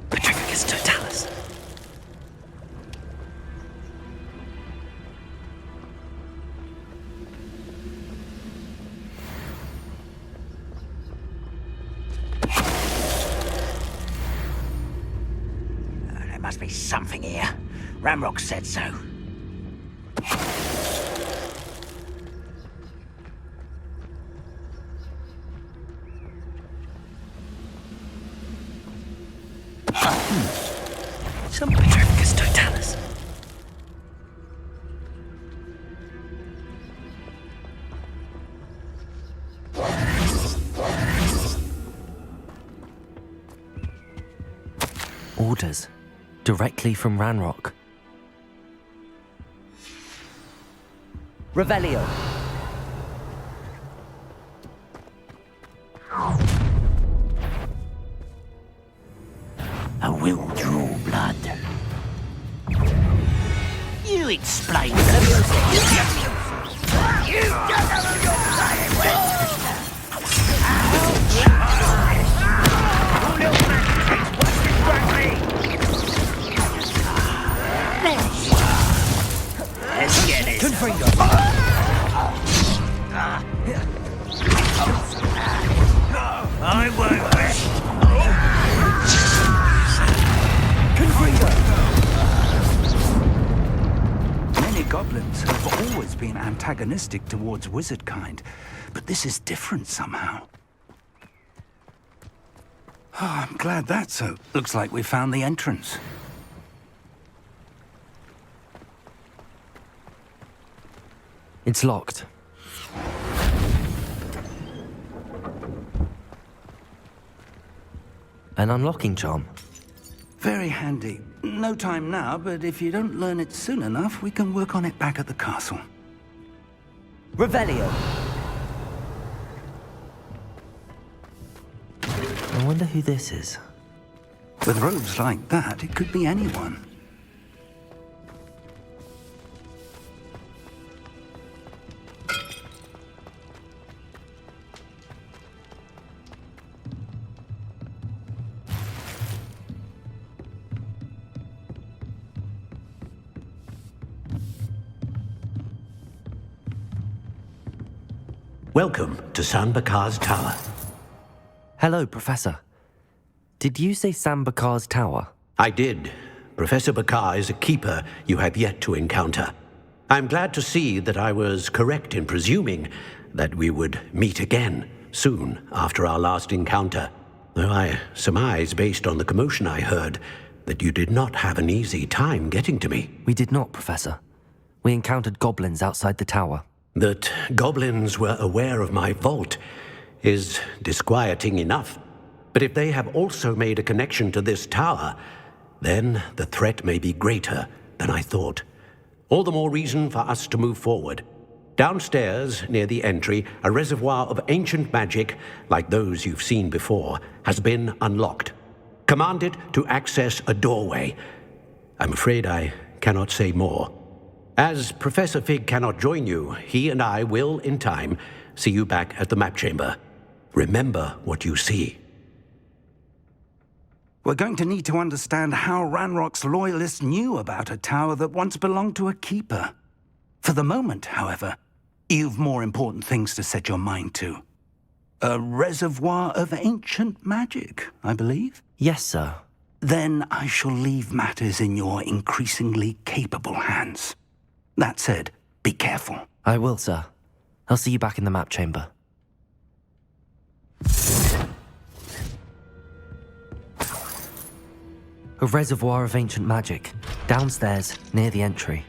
Petrificus totalis. There must be something here. Ramrock said so. Some Petrificus totalis. Orders. Directly from Ranrock. Revelio. I will draw blood. You explain. Let's get it. I won't rest. Many goblins have always been antagonistic towards wizard kind, but this is different somehow. Oh, I'm glad that's so. Looks like we found the entrance. It's locked. An unlocking charm. Very handy. No time now, but if you don't learn it soon enough, we can work on it back at the castle. Revelio. I wonder who this is. With robes like that, it could be anyone. Welcome to San Bakar's Tower. Hello, Professor. Did you say Sam Bakar's tower? I did. Professor Bakar is a keeper you have yet to encounter. I'm glad to see that I was correct in presuming that we would meet again soon after our last encounter. Though I surmise, based on the commotion I heard, that you did not have an easy time getting to me. We did not, Professor. We encountered goblins outside the tower. That goblins were aware of my vault is disquieting enough. But if they have also made a connection to this tower, then the threat may be greater than I thought. All the more reason for us to move forward. Downstairs, near the entry, a reservoir of ancient magic, like those you've seen before, has been unlocked. Commanded to access a doorway. I'm afraid I cannot say more. As Professor Fig cannot join you, he and I will, in time, see you back at the map chamber. Remember what you see. We're going to need to understand how Ranrock's loyalists knew about a tower that once belonged to a keeper. For the moment, however, you've more important things to set your mind to. A reservoir of ancient magic, I believe? Yes, sir. Then I shall leave matters in your increasingly capable hands. That said, be careful. I will, sir. I'll see you back in the map chamber. A reservoir of ancient magic, downstairs, near the entry.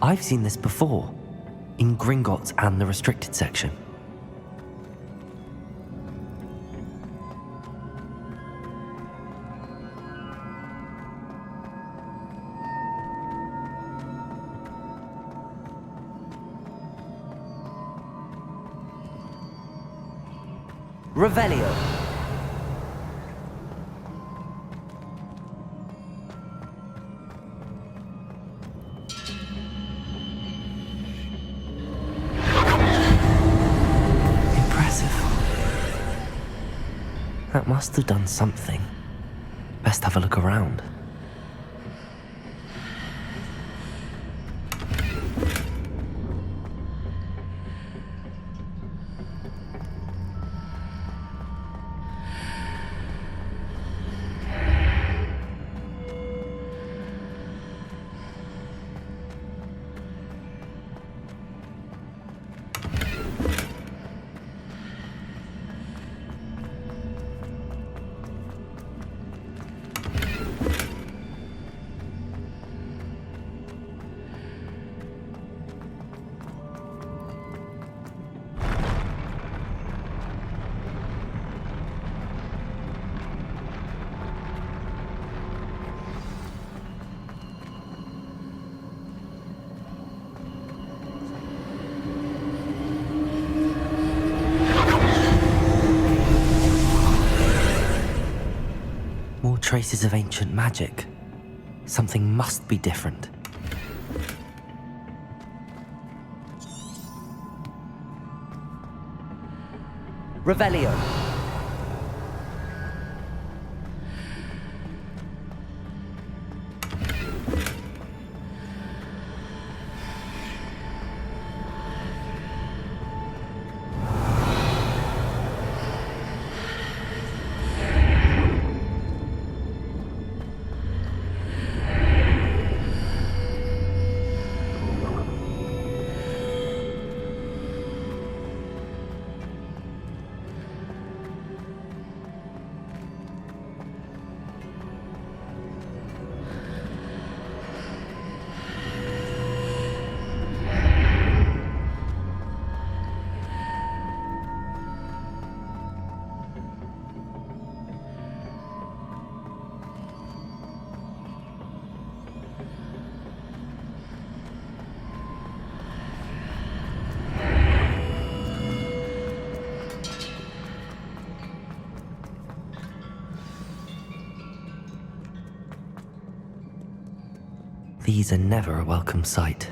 I've seen this before, in Gringotts and the restricted section. Revelio. Impressive. That must have done something. Best have a look around. More traces of ancient magic. Something must be different. Revelio. These are never a welcome sight.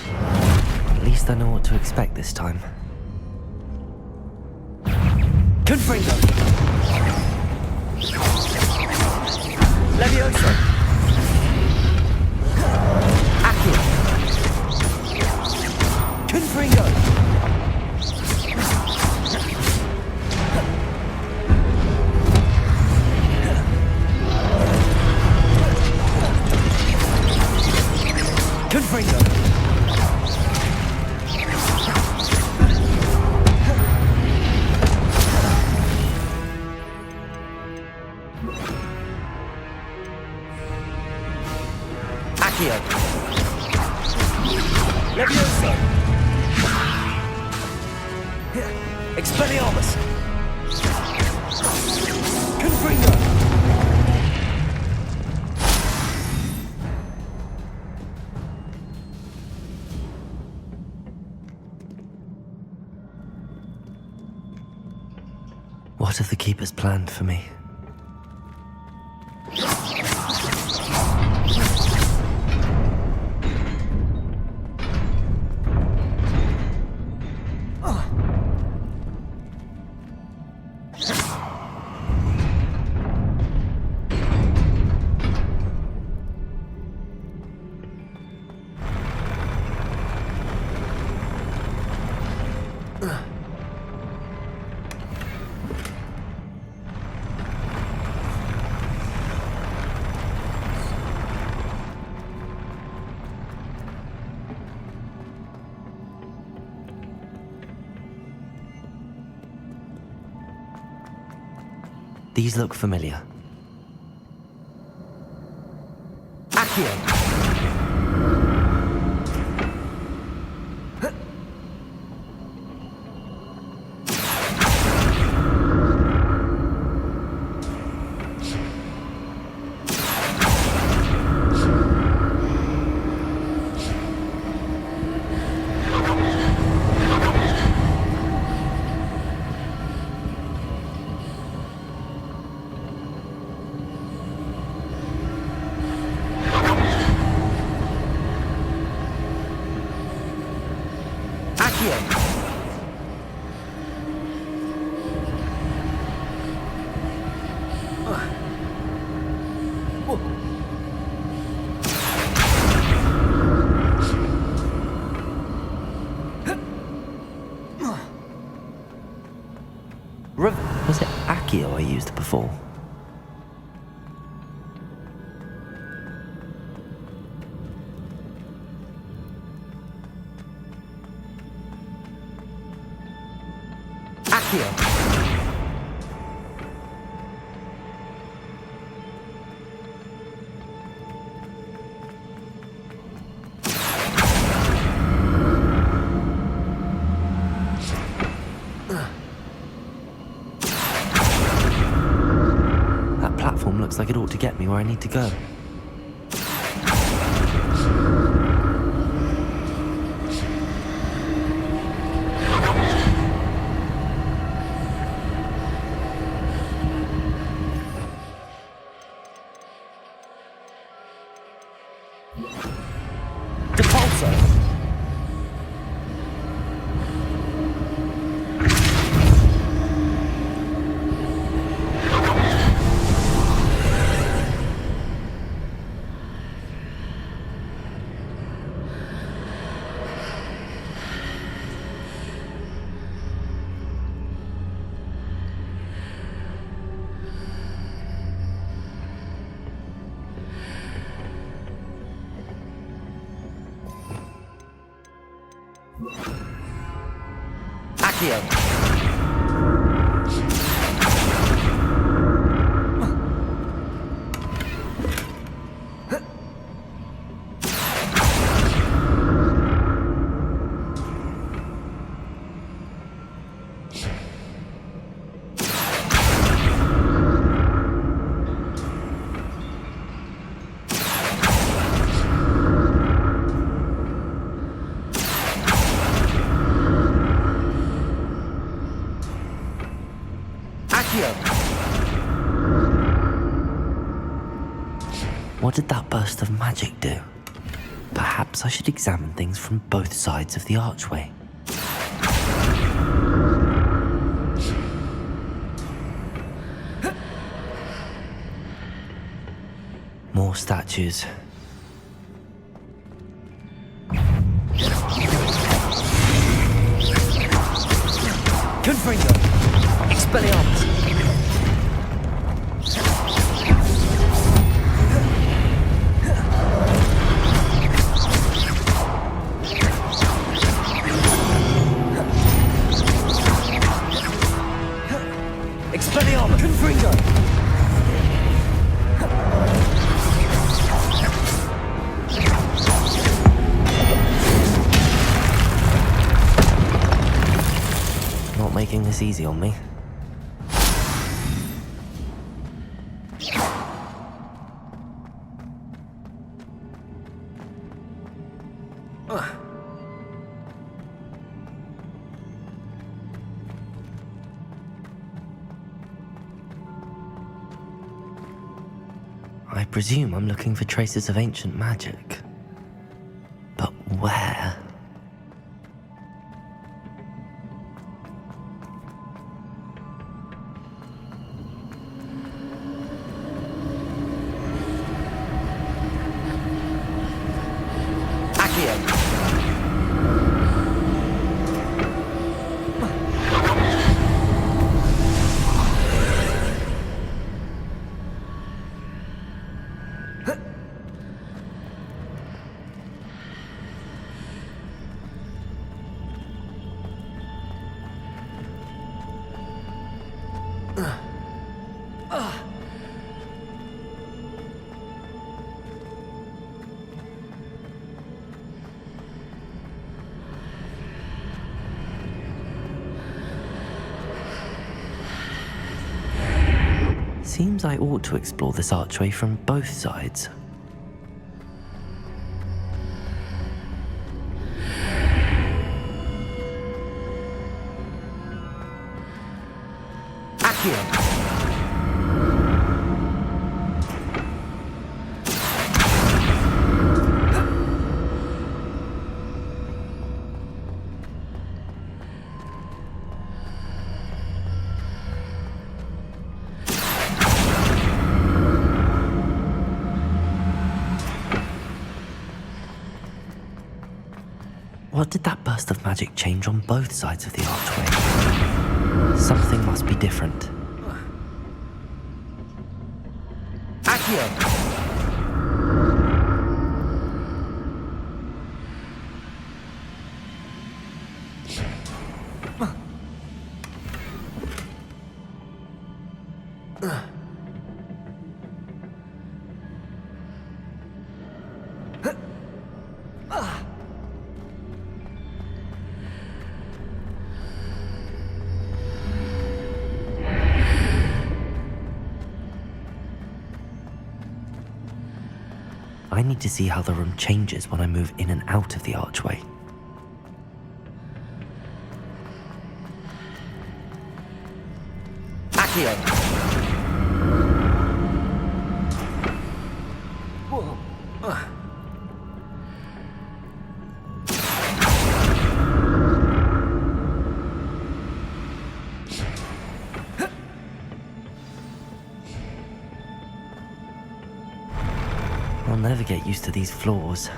At least I know what to expect this time. Confringo! Levioso! Accio! Confringo! Confringo! Accio! Levioso! Expelliarmus! Confringo! What have the Keepers planned for me? These look familiar. Accio! Accio I used before. Accio! Looks like it ought to get me where I need to go. Accio! What did that burst of magic do? Perhaps I should examine things from both sides of the archway. More statues. Confringo! Expelliarmus! Expelliarmus! Confringo! Not making this easy on me. I presume I'm looking for traces of ancient magic. But where? Seems I ought to explore this archway from both sides. Accio! What did that burst of magic change on both sides of the archway? Something must be different. Accio! I need to see how the room changes when I move in and out of the archway. Accio! Whoa. I'll never get used to these floors.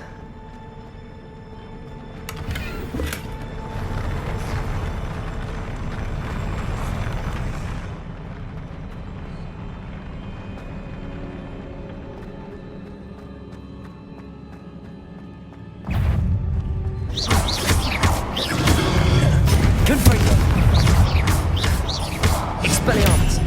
Confringo! Expelliarmus!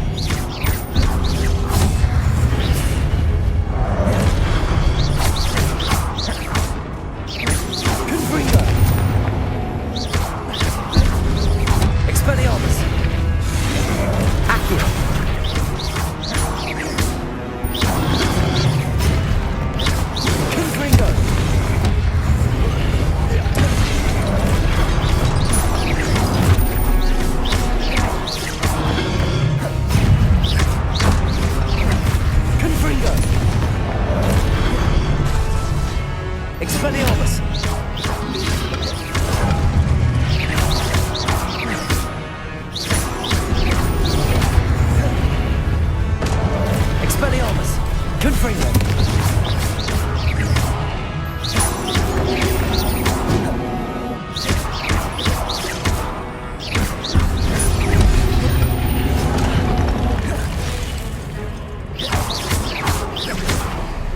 Expelliarmus! Expelliarmus! Confringo!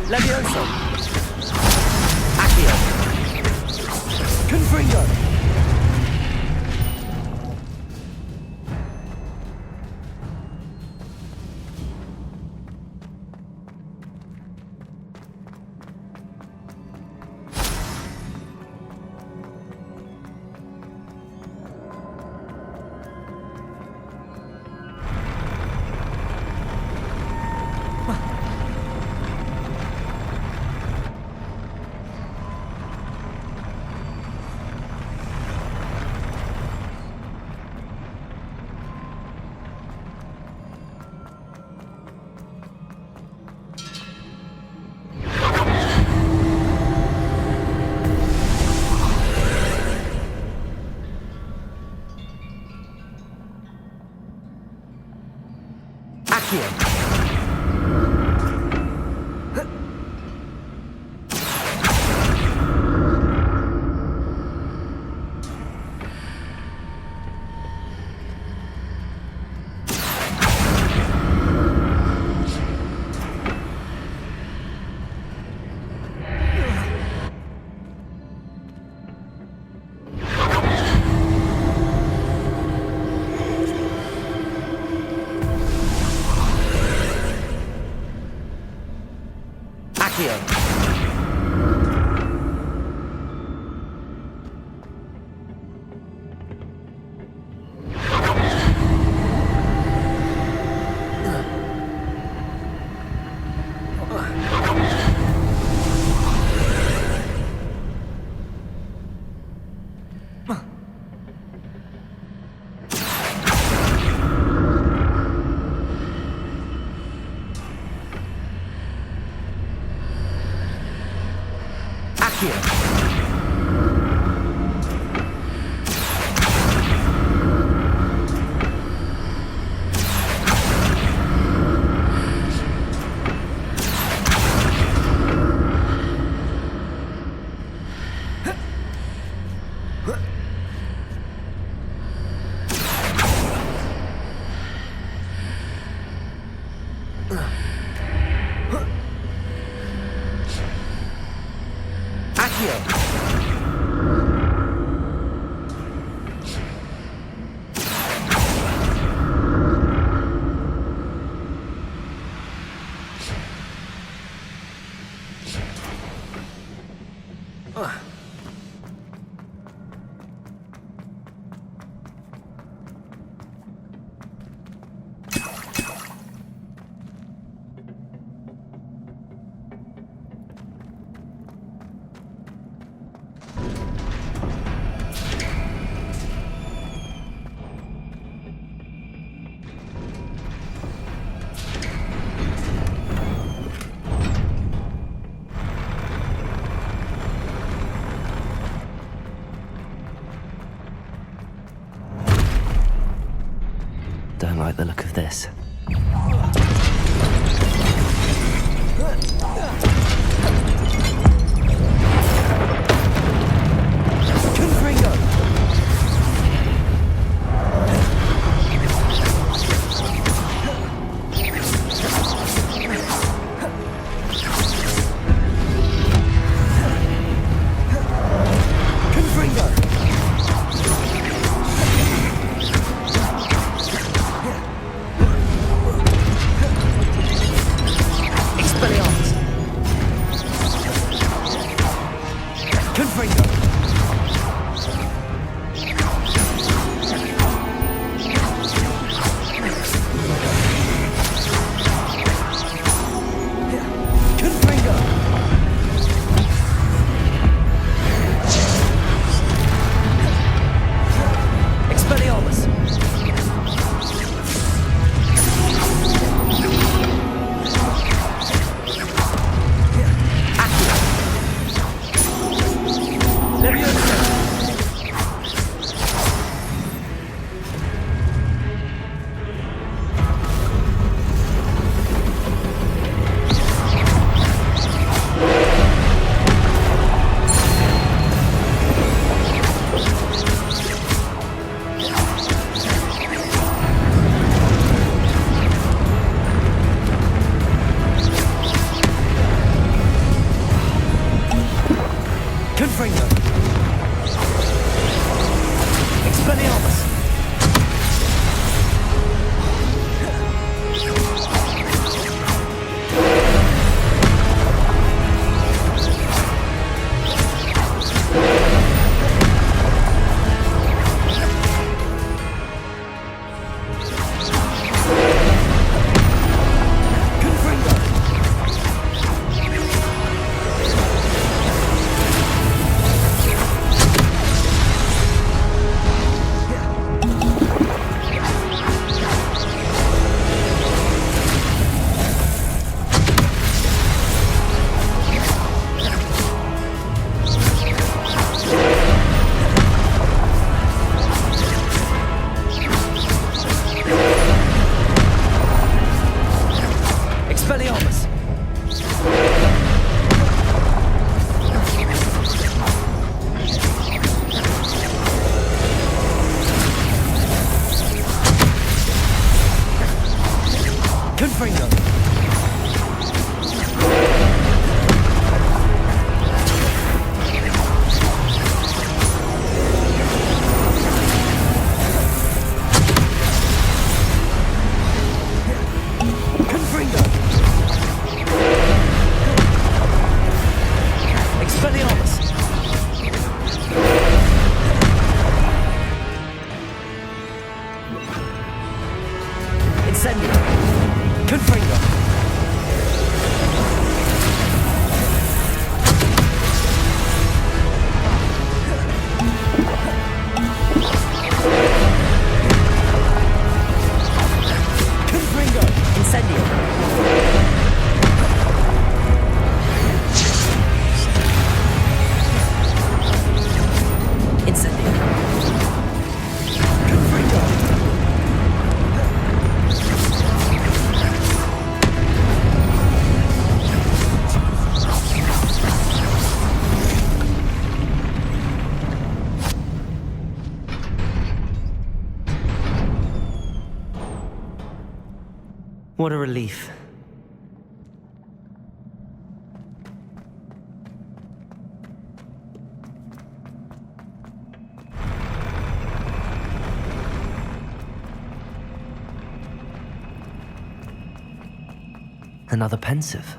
Levioso! Accio! Confringo! Accio! the look of this. What a relief. Another pensive.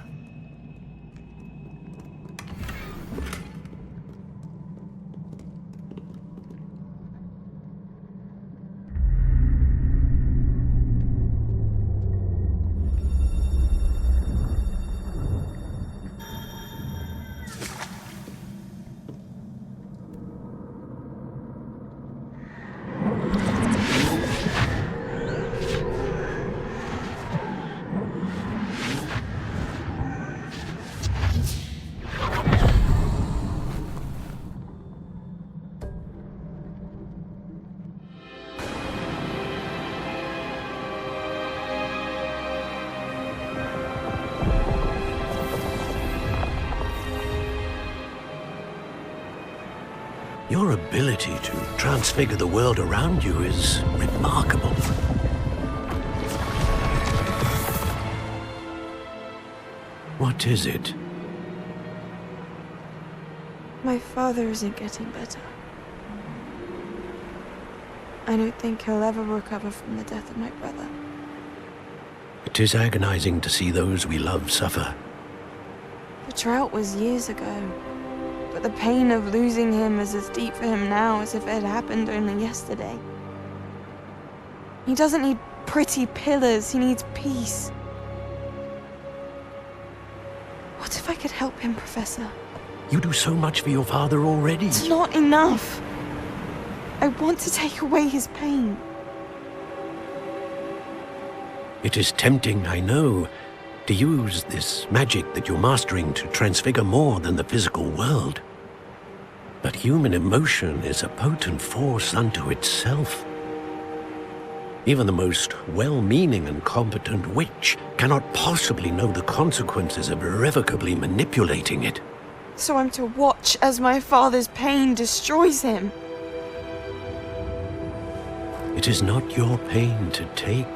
Your ability to transfigure the world around you is remarkable. What is it? My father isn't getting better. I don't think he'll ever recover from the death of my brother. It is agonizing to see those we love suffer. The drought was years ago, but the pain of losing him is as deep for him now as if it had happened only yesterday. He doesn't need pretty pillars, he needs peace. What if I could help him, Professor? You do so much for your father already. It's not enough. I want to take away his pain. It is tempting, I know, to use this magic that you're mastering to transfigure more than the physical world. But human emotion is a potent force unto itself. Even the most well-meaning and competent witch cannot possibly know the consequences of irrevocably manipulating it. So I'm to watch as my father's pain destroys him. It is not your pain to take.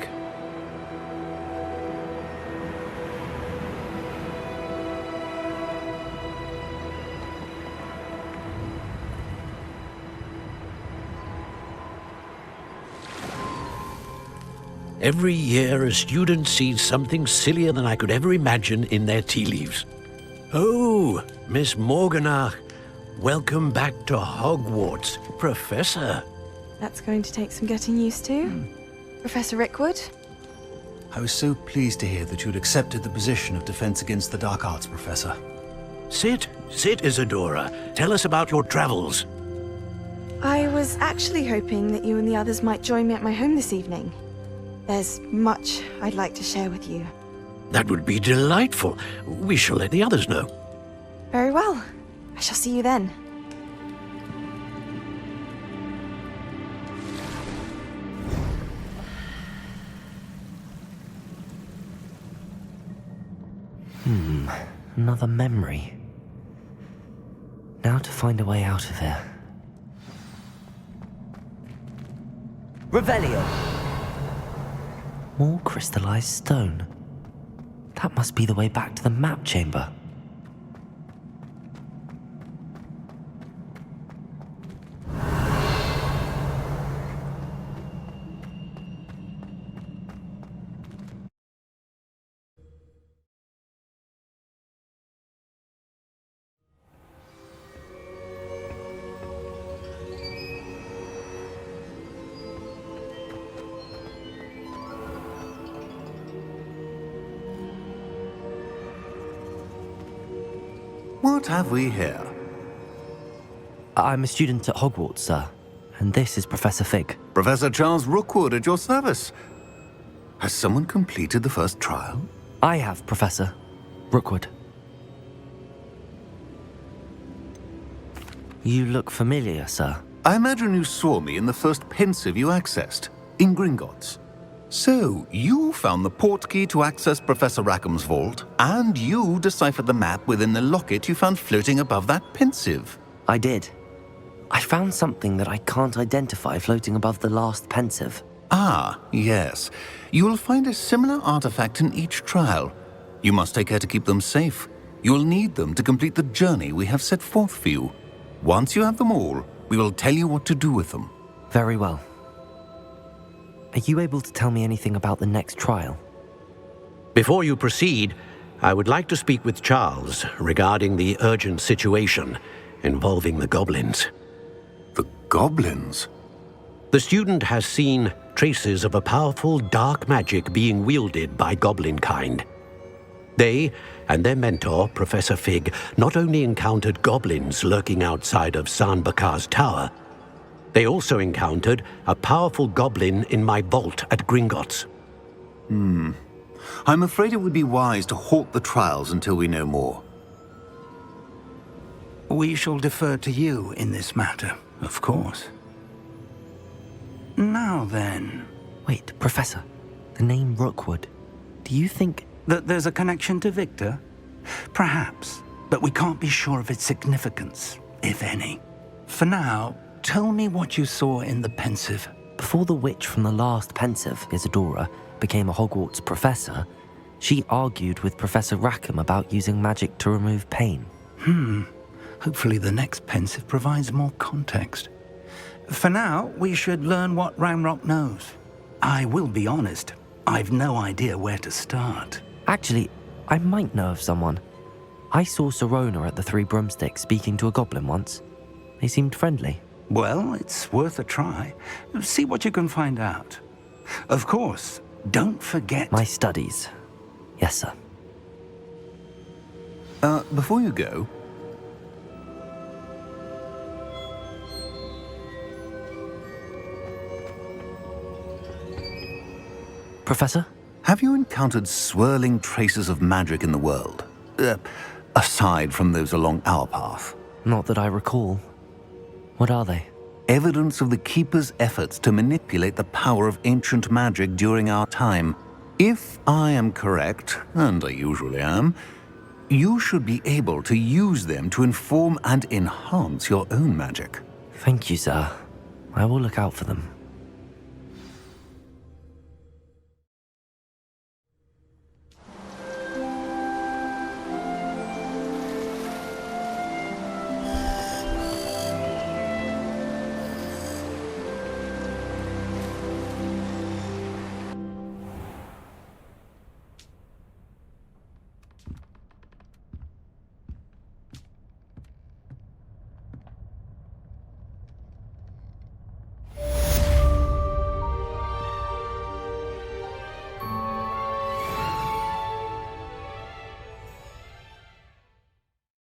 Every year, a student sees something sillier than I could ever imagine in their tea leaves. Oh, Miss Morganach, welcome back to Hogwarts, Professor. That's going to take some getting used to. Professor Rickwood? I was so pleased to hear that you'd accepted the position of Defense Against the Dark Arts, Professor. Sit, Isadora. Tell us about your travels. I was actually hoping that you and the others might join me at my home this evening. There's much I'd like to share with you. That would be delightful. We shall let the others know. Very well. I shall see you then. Another memory. Now to find a way out of here. Revelio! More crystallized stone. That must be the way back to the map chamber. What have we here? I'm a student at Hogwarts, sir, and this is Professor Fig. Professor Charles Rookwood at your service. Has someone completed the first trial? I have, Professor Rookwood. You look familiar, sir. I imagine you saw me in the first pensive you accessed, in Gringotts. So, you found the portkey to access Professor Rackham's vault, and you deciphered the map within the locket you found floating above that pensive. I did. I found something that I can't identify floating above the last pensive. Ah, yes. You will find a similar artifact in each trial. You must take care to keep them safe. You will need them to complete the journey we have set forth for you. Once you have them all, we will tell you what to do with them. Very well. Are you able to tell me anything about the next trial? Before you proceed, I would like to speak with Charles regarding the urgent situation involving the goblins. The goblins? The student has seen traces of a powerful dark magic being wielded by goblin kind. They and their mentor, Professor Fig, not only encountered goblins lurking outside of San Bakar's tower, they also encountered a powerful goblin in my vault at Gringotts. I'm afraid it would be wise to halt the trials until we know more. We shall defer to you in this matter, of course. Now then... Wait, Professor. The name Rookwood. Do you think... that there's a connection to Victor? Perhaps, but we can't be sure of its significance, if any. For now, tell me what you saw in the pensive. Before the witch from the last pensive, Isadora, became a Hogwarts professor, she argued with Professor Rackham about using magic to remove pain. Hopefully the next pensive provides more context. For now, we should learn what Ranrock knows. I will be honest, I've no idea where to start. Actually, I might know of someone. I saw Sirona at the Three Broomsticks speaking to a goblin once. They seemed friendly. Well, it's worth a try. See what you can find out. Of course, don't forget... My studies. Yes, sir. Before you go... Professor? Have you encountered swirling traces of magic in the world? Aside from those along our path? Not that I recall. What are they? Evidence of the Keeper's efforts to manipulate the power of ancient magic during our time. If I am correct, and I usually am, you should be able to use them to inform and enhance your own magic. Thank you, sir. I will look out for them.